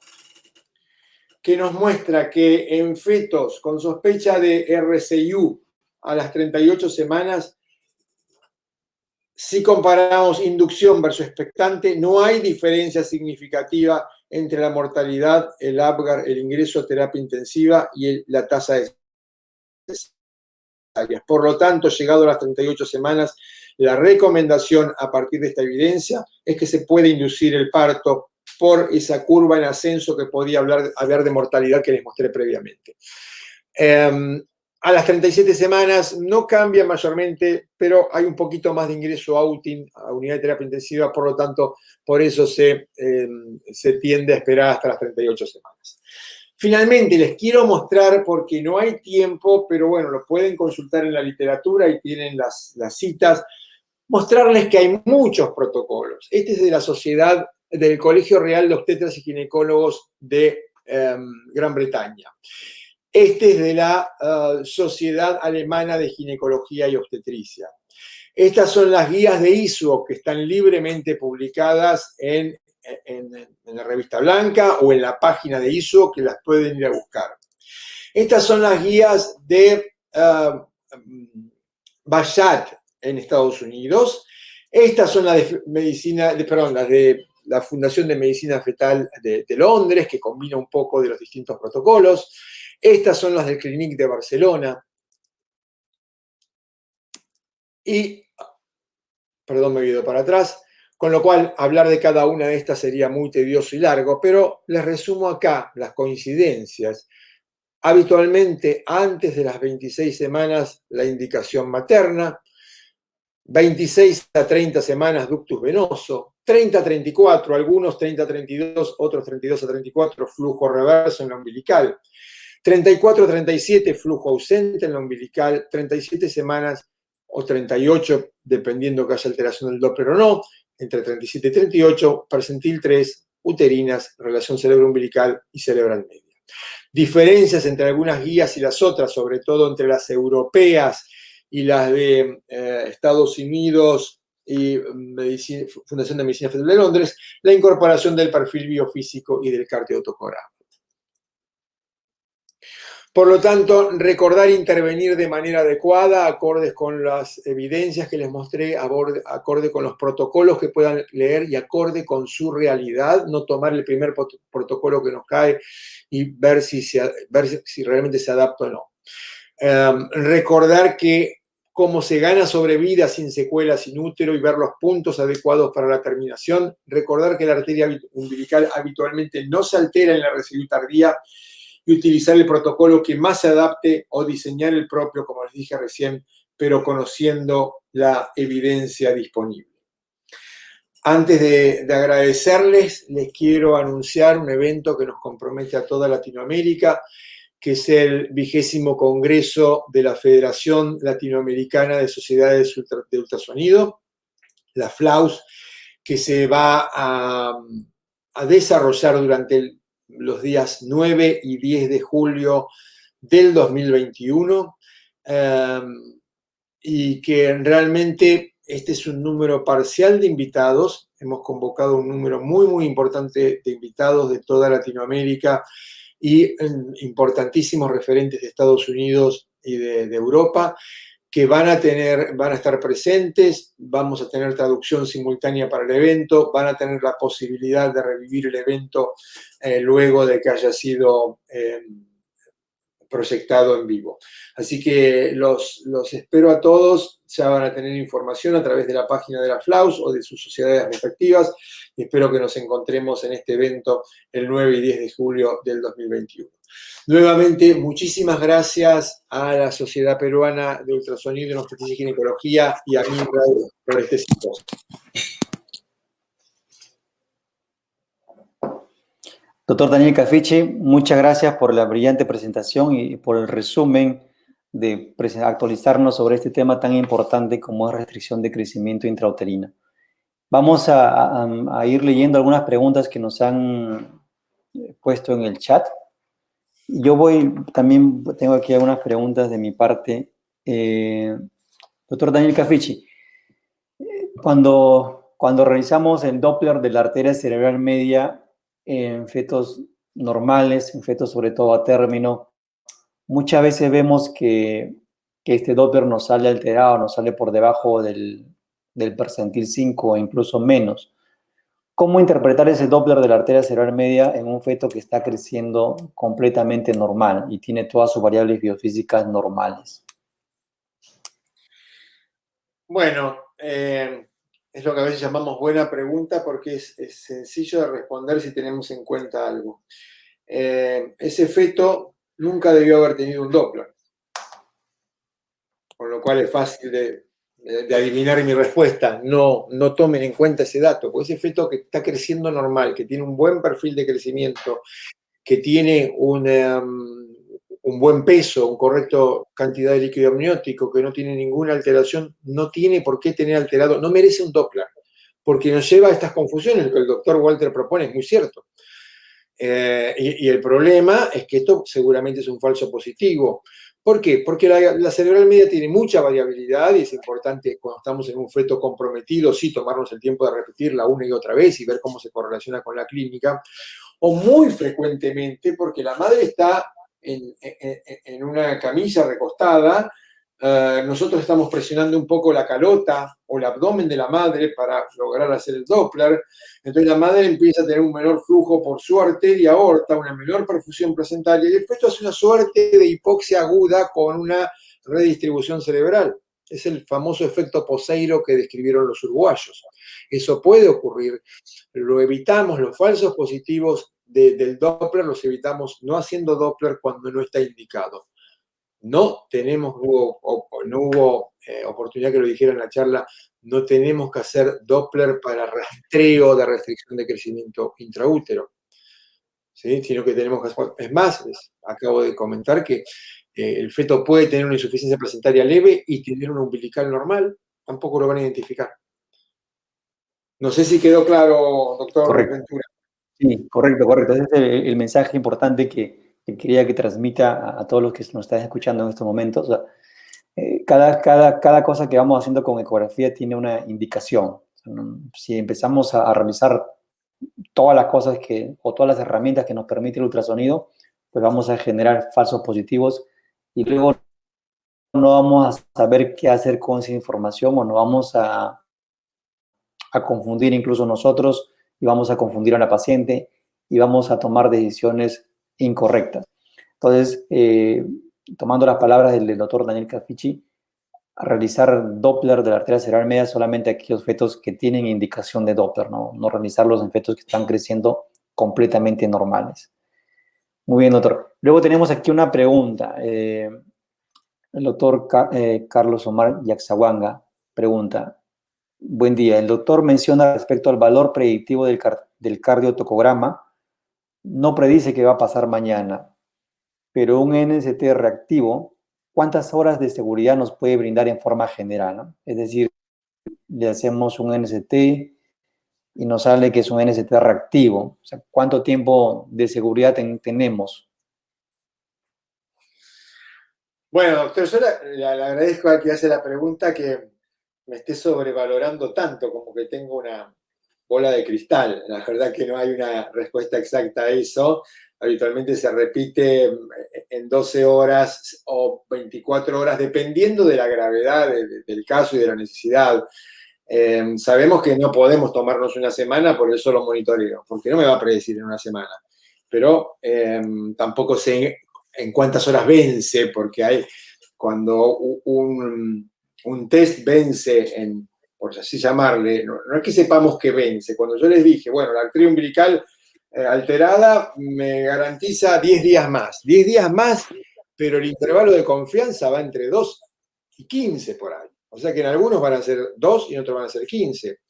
que nos muestra que en fetos con sospecha de RCIU a las 38 semanas, si comparamos inducción versus expectante, no hay diferencia significativa entre la mortalidad, el APGAR, el ingreso a terapia intensiva y la tasa de cesáreas. Por lo tanto, llegado a las 38 semanas, la recomendación a partir de esta evidencia es que se puede inducir el parto por esa curva en ascenso que podía hablar de mortalidad que les mostré previamente. A las 37 semanas no cambia mayormente, pero hay un poquito más de ingreso a UTIN, a unidad de terapia intensiva, por lo tanto, por eso se tiende a esperar hasta las 38 semanas. Finalmente, les quiero mostrar, porque no hay tiempo, pero bueno, lo pueden consultar en la literatura y tienen las citas, mostrarles que hay muchos protocolos. Este es de la Sociedad del Colegio Real de Obstetras y Ginecólogos de Gran Bretaña. Este es de la Sociedad Alemana de Ginecología y Obstetricia. Estas son las guías de ISO que están libremente publicadas en la revista blanca o en la página de ISO, que las pueden ir a buscar. Estas son las guías de Bayat en Estados Unidos. Estas son las de la Fundación de Medicina Fetal de Londres, que combina un poco de los distintos protocolos. Estas son las del Clinic de Barcelona. Y, perdón, me he ido para atrás, con lo cual hablar de cada una de estas sería muy tedioso y largo, pero les resumo acá las coincidencias. Habitualmente, antes de las 26 semanas, la indicación materna, 26 a 30 semanas, ductus venoso, 30 a 34, algunos 30 a 32, otros 32 a 34, flujo reverso en la umbilical, 34 a 37, flujo ausente en la umbilical, 37 semanas o 38, dependiendo que haya alteración del Doppler o no, entre 37 y 38, percentil 3, uterinas, relación cerebro-umbilical y cerebral media. Diferencias entre algunas guías y las otras, sobre todo entre las europeas y las de Estados Unidos y Fundación de Medicina Fetal de Londres, la incorporación del perfil biofísico y del cardiotocograma. Por lo tanto, recordar intervenir de manera adecuada, acordes con las evidencias que les mostré, acorde con los protocolos que puedan leer y acorde con su realidad, no tomar el primer protocolo que nos cae y ver si realmente se adapta o no. Recordar que cómo se gana sobre vida sin secuelas, sin útero, y ver los puntos adecuados para la terminación. Recordar que la arteria umbilical habitualmente no se altera en la residuo tardía, y utilizar el protocolo que más se adapte o diseñar el propio, como les dije recién, pero conociendo la evidencia disponible. Antes de agradecerles, les quiero anunciar un evento que nos compromete a toda Latinoamérica, que es el 20º Congreso de la Federación Latinoamericana de Sociedades de Ultrasonido, la FLAUS, que se va a desarrollar durante los días 9 y 10 de julio del 2021, y que realmente este es un número parcial de invitados. Hemos convocado un número muy, muy importante de invitados de toda Latinoamérica y importantísimos referentes de Estados Unidos y de Europa, que van a estar presentes. Vamos a tener traducción simultánea para el evento, van a tener la posibilidad de revivir el evento luego de que haya sido proyectado en vivo. Así que los espero a todos. Ya van a tener información a través de la página de la FLAUS o de sus sociedades respectivas, y espero que nos encontremos en este evento el 9 y 10 de julio del 2021. Nuevamente, muchísimas gracias a la Sociedad Peruana de Ultrasonido en Obstetricia y Ginecología y a MinRay por este simposio.
Doctor Daniel Cafichi, muchas gracias por la brillante presentación y por el resumen de actualizarnos sobre este tema tan importante como es restricción de crecimiento intrauterino. Vamos a ir leyendo algunas preguntas que nos han puesto en el chat. Yo también tengo aquí algunas preguntas de mi parte. Doctor Daniel Cafichi, cuando realizamos el Doppler de la arteria cerebral media en fetos normales, en fetos sobre todo a término, muchas veces vemos que este Doppler nos sale alterado, nos sale por debajo del percentil 5 o incluso menos. ¿Cómo interpretar ese Doppler de la arteria cerebral media en un feto que está creciendo completamente normal y tiene todas sus variables biofísicas normales?
Bueno, es lo que a veces llamamos buena pregunta porque es sencillo de responder si tenemos en cuenta algo. Ese feto nunca debió haber tenido un Doppler, con lo cual es fácil de adivinar mi respuesta. No tomen en cuenta ese dato, porque ese feto que está creciendo normal, que tiene un buen perfil de crecimiento, que tiene un buen peso, un correcto cantidad de líquido amniótico, que no tiene ninguna alteración, no tiene por qué tener alterado, no merece un Doppler, porque nos lleva a estas confusiones. Lo que el doctor Walter propone es muy cierto. Y el problema es que esto seguramente es un falso positivo. ¿Por qué? Porque la cerebral media tiene mucha variabilidad y es importante cuando estamos en un feto comprometido, sí, tomarnos el tiempo de repetirla una y otra vez y ver cómo se correlaciona con la clínica. O muy frecuentemente porque la madre está en una camilla recostada, nosotros estamos presionando un poco la calota o el abdomen de la madre para lograr hacer el Doppler, entonces la madre empieza a tener un menor flujo por su arteria aorta, una menor perfusión placentaria, y el feto hace una suerte de hipoxia aguda con una redistribución cerebral. Es el famoso efecto Poseiro que describieron los uruguayos. Eso puede ocurrir, lo evitamos, los falsos positivos del Doppler los evitamos no haciendo Doppler cuando no está indicado. No hubo oportunidad que lo dijera en la charla, no tenemos que hacer Doppler para rastreo de restricción de crecimiento intraútero, ¿sí? Sino que tenemos que hacer, es más, acabo de comentar que el feto puede tener una insuficiencia placentaria leve y tener un umbilical normal, tampoco lo van a identificar. No sé si quedó claro, doctor Ventura.
Sí, correcto. Ese es el mensaje importante que quería que transmita a todos los que nos están escuchando en estos momentos. O sea, cada cosa que vamos haciendo con ecografía tiene una indicación. O sea, si empezamos a realizar todas las cosas o todas las herramientas que nos permite el ultrasonido, pues vamos a generar falsos positivos y luego no vamos a saber qué hacer con esa información o nos vamos a confundir incluso nosotros y vamos a confundir a la paciente y vamos a tomar decisiones incorrectas. Entonces, tomando las palabras del doctor Daniel Cafici, a realizar Doppler de la arteria cerebral media solamente aquellos fetos que tienen indicación de Doppler, no realizarlos en fetos que están creciendo completamente normales. Muy bien, doctor. Luego tenemos aquí una pregunta. El doctor Carlos Omar Yaxahuanga pregunta: buen día, el doctor menciona respecto al valor predictivo del cardiotocograma, no predice qué va a pasar mañana, pero un NST reactivo, ¿cuántas horas de seguridad nos puede brindar en forma general, ¿no? Es decir, le hacemos un NST y nos sale que es un NST reactivo. O sea, ¿cuánto tiempo de seguridad tenemos?
Bueno, doctor, yo le agradezco al que hace la pregunta que me esté sobrevalorando tanto, como que tengo una bola de cristal. La verdad que no hay una respuesta exacta a eso. Habitualmente se repite en 12 horas o 24 horas, dependiendo de la gravedad del caso y de la necesidad. Sabemos que no podemos tomarnos una semana por el solo monitoreo, porque no me va a predecir en una semana. Pero tampoco sé en cuántas horas vence, porque cuando un test vence, por así llamarle, no es que sepamos que vence. Cuando yo les dije, bueno, la arteria umbilical alterada me garantiza 10 días más. 10 días más, pero el intervalo de confianza va entre 2 y 15 por ahí. O sea que en algunos van a ser 2 y en otros van a ser 15.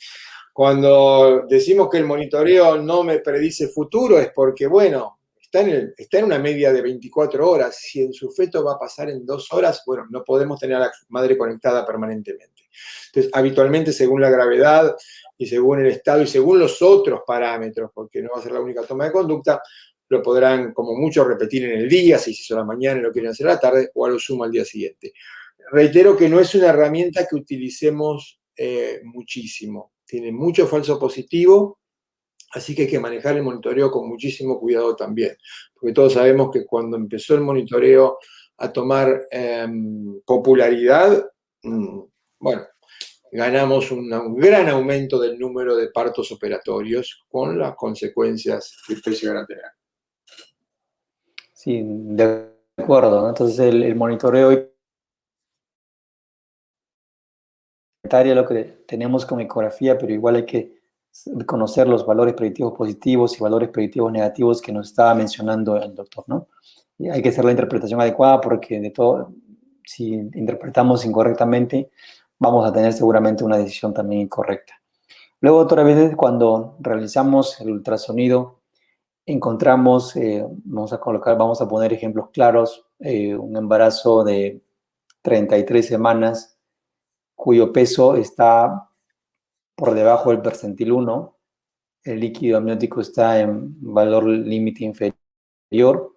Cuando decimos que el monitoreo no me predice futuro es porque, bueno, está en una media de 24 horas. Si en su feto va a pasar en 2 horas, bueno, no podemos tener a la madre conectada permanentemente. Entonces, habitualmente, según la gravedad y según el estado y según los otros parámetros, porque no va a ser la única toma de conducta, lo podrán como mucho repetir en el día, si se hizo a la mañana y lo quieren hacer a la tarde, o a lo sumo al día siguiente. Reitero que no es una herramienta que utilicemos muchísimo. Tiene mucho falso positivo, así que hay que manejar el monitoreo con muchísimo cuidado también, porque todos sabemos que cuando empezó el monitoreo a tomar popularidad, bueno, ganamos un gran aumento del número de partos operatorios con las consecuencias que ustedes llegan a tener.
Sí, de acuerdo, ¿no? Entonces el monitoreo lo que tenemos con ecografía, pero igual hay que conocer los valores predictivos positivos y valores predictivos negativos que nos estaba mencionando el doctor, ¿no? Y hay que hacer la interpretación adecuada porque de todo, si interpretamos incorrectamente, vamos a tener seguramente una decisión también incorrecta. Luego, otras veces, cuando realizamos el ultrasonido, encontramos, vamos a poner ejemplos claros, un embarazo de 33 semanas cuyo peso está por debajo del percentil 1, el líquido amniótico está en valor límite inferior,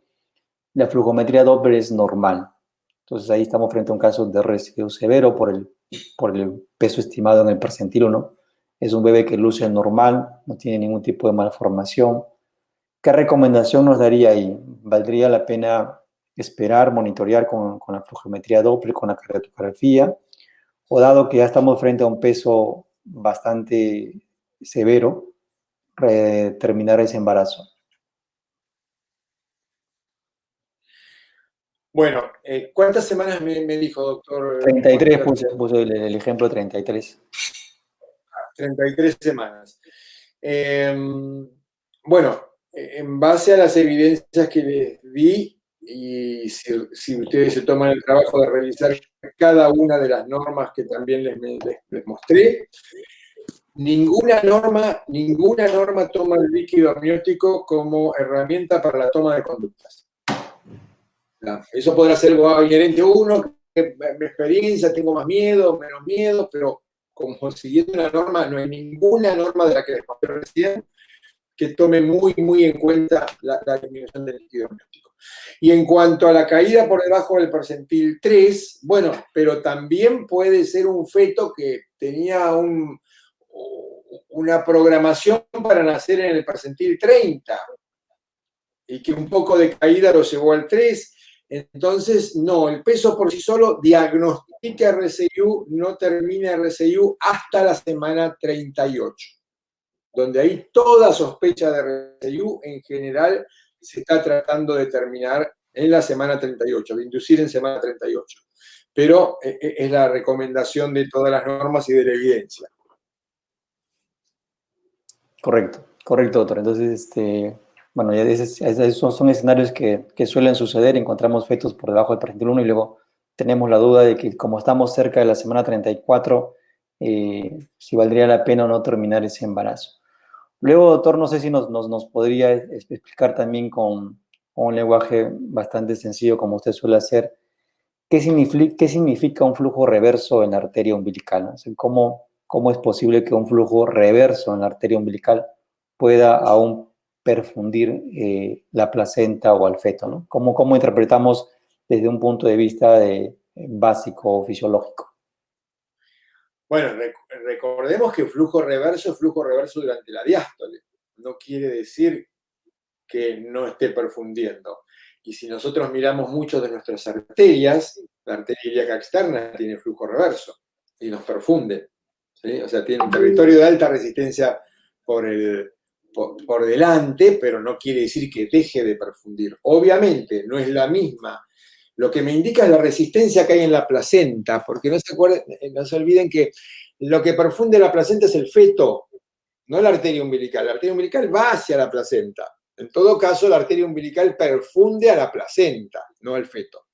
la flujometría Doppler es normal. Entonces ahí estamos frente a un caso de residuo severo por el peso estimado en el percentil 1. Es un bebé que luce normal, no tiene ningún tipo de malformación. ¿Qué recomendación nos daría ahí? ¿Valdría la pena esperar, monitorear con la flujometría Doppler, con la cardiografía? O dado que ya estamos frente a un peso bastante severo, terminar ese embarazo.
Bueno, ¿cuántas semanas me dijo, doctor?
33, puse el ejemplo 33.
33 semanas. Bueno, en base a las evidencias que les di, y si ustedes se toman el trabajo de revisar cada una de las normas que también les mostré, ninguna norma toma el líquido amniótico como herramienta para la toma de conductas. Eso podrá ser algo inherente a uno, que mi experiencia, tengo más miedo, menos miedo, pero como siguiendo una norma, no hay ninguna norma de la que les mostré recién que tome muy en cuenta la disminución del líquido amniótico. Y en cuanto a la caída por debajo del percentil 3, bueno, pero también puede ser un feto que tenía una programación para nacer en el percentil 30 y que un poco de caída lo llevó al 3. Entonces, no, el peso por sí solo diagnostica RCIU, no termina RCIU hasta la semana 38. Donde ahí toda sospecha de RCIU en general se está tratando de terminar en la semana 38, de inducir en semana 38. Pero es la recomendación de todas las normas y de la evidencia.
Correcto, doctor. Entonces, bueno, ya esos son escenarios que suelen suceder. Encontramos fetos por debajo del percentil 1 y luego tenemos la duda de que como estamos cerca de la semana 34, si valdría la pena o no terminar ese embarazo. Luego, doctor, no sé si nos podría explicar también con un lenguaje bastante sencillo, como usted suele hacer, qué significa un flujo reverso en la arteria umbilical, ¿no? O sea, ¿cómo es posible que un flujo reverso en la arteria umbilical pueda aún perfundir la placenta o al feto, ¿no? ¿Cómo interpretamos desde un punto de vista básico o fisiológico?
Bueno, recordemos que flujo reverso es flujo reverso durante la diástole. No quiere decir que no esté perfundiendo. Y si nosotros miramos muchas de nuestras arterias, la arteria ilíaca externa tiene flujo reverso y nos perfunde, ¿sí? O sea, tiene un territorio de alta resistencia por delante, pero no quiere decir que deje de perfundir. Obviamente, no es la misma. Lo que me indica es la resistencia que hay en la placenta, porque no se olviden que lo que perfunde la placenta es el feto, no la arteria umbilical. La arteria umbilical va hacia la placenta. En todo caso, la arteria umbilical perfunde a la placenta, no al feto.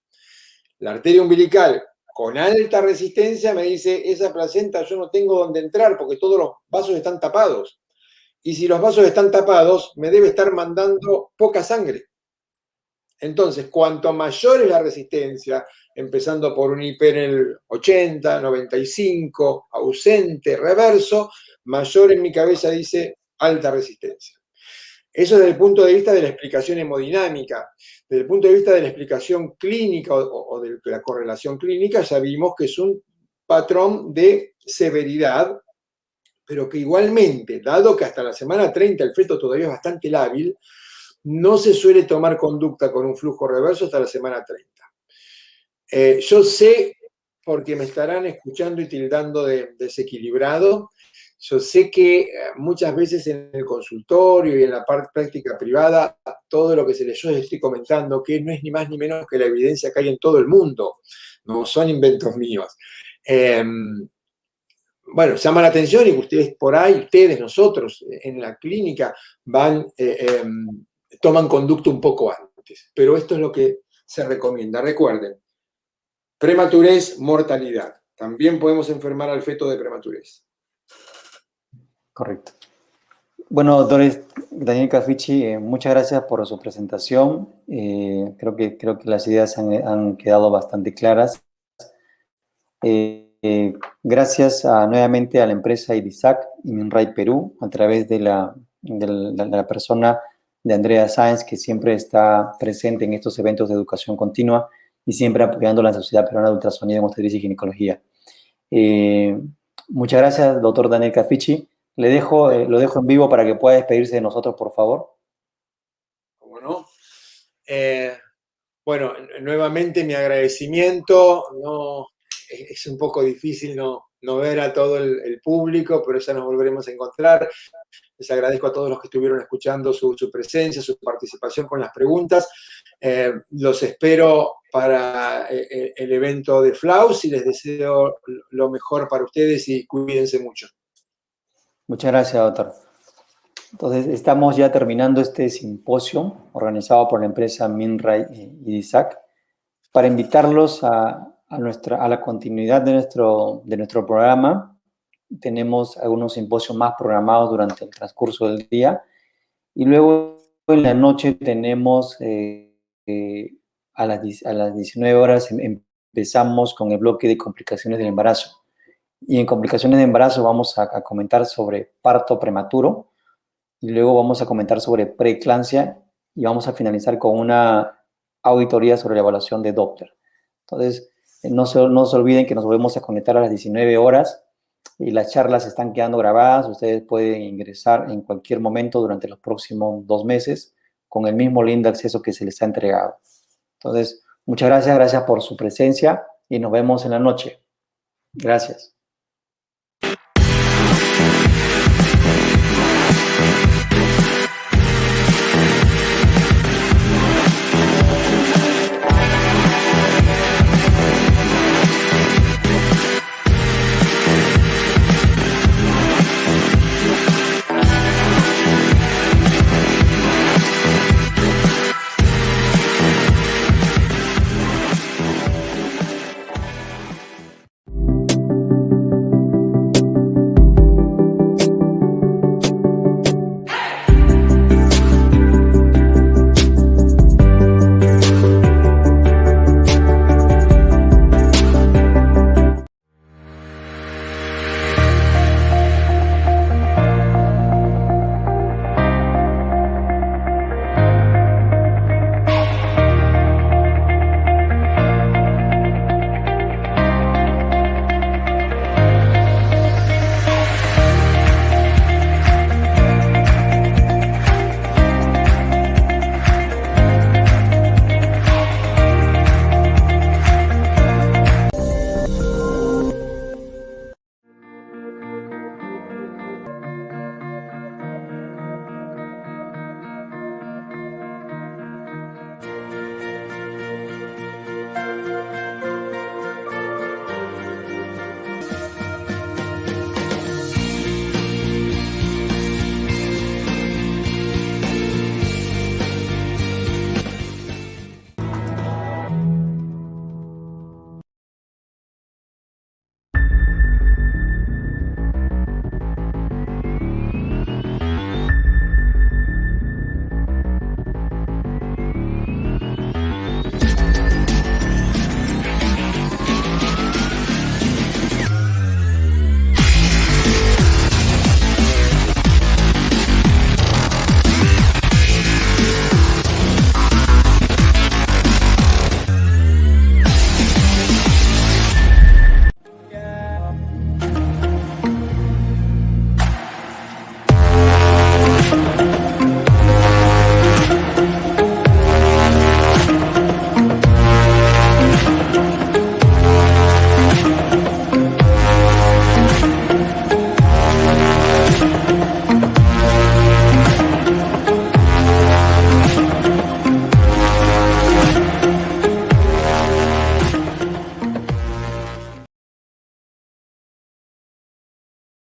La arteria umbilical con alta resistencia me dice, esa placenta yo no tengo dónde entrar porque todos los vasos están tapados. Y si los vasos están tapados, me debe estar mandando poca sangre. Entonces, cuanto mayor es la resistencia, empezando por un IP en el 80, 95, ausente, reverso, mayor en mi cabeza dice alta resistencia. Eso desde el punto de vista de la explicación hemodinámica. Desde el punto de vista de la explicación clínica o de la correlación clínica, ya vimos que es un patrón de severidad, pero que igualmente, dado que hasta la semana 30 el feto todavía es bastante lábil, no se suele tomar conducta con un flujo reverso hasta la semana 30. Yo sé porque me estarán escuchando y tildando de desequilibrado. Yo sé que muchas veces en el consultorio y en la práctica privada, todo lo que yo les estoy comentando, que no es ni más ni menos que la evidencia que hay en todo el mundo, no son inventos míos. Bueno, llama la atención y ustedes por ahí, nosotros en la clínica toman conducta un poco antes, pero esto es lo que se recomienda. Recuerden, prematurez, mortalidad. También podemos enfermar al feto de prematurez.
Correcto. Bueno, doctor Daniel Cafici, muchas gracias por su presentación. Creo que las ideas han quedado bastante claras. Gracias nuevamente a la empresa IDISAC y MinRay Perú, a través de la persona de Andrea Sáenz, que siempre está presente en estos eventos de educación continua y siempre apoyando a la Sociedad Peruana de Ultrasonido en Obstetricia y Ginecología. Muchas gracias, doctor Daniel Cafici. Lo dejo en vivo para que pueda despedirse de nosotros, por favor.
¿Cómo no? Bueno, nuevamente mi agradecimiento. No, es un poco difícil no ver a todo el público, pero ya nos volveremos a encontrar. Les agradezco a todos los que estuvieron escuchando su presencia, su participación con las preguntas. Los espero para el evento de FLAUS y les deseo lo mejor para ustedes y cuídense mucho.
Muchas gracias, doctor. Entonces, estamos ya terminando este simposio organizado por la empresa MinRay y IDISAC para invitarlos a la continuidad de nuestro programa. Tenemos algunos simposios más programados durante el transcurso del día y luego en la noche tenemos a las 19 horas empezamos con el bloque de complicaciones del embarazo. Y en complicaciones de embarazo vamos a comentar sobre parto prematuro y luego vamos a comentar sobre preeclampsia y vamos a finalizar con una auditoría sobre la evaluación de Doppler. Entonces, no se olviden que nos volvemos a conectar a las 19 horas y las charlas están quedando grabadas. Ustedes pueden ingresar en cualquier momento durante los próximos 2 meses con el mismo link de acceso que se les ha entregado. Entonces, muchas gracias por su presencia y nos vemos en la noche. Gracias.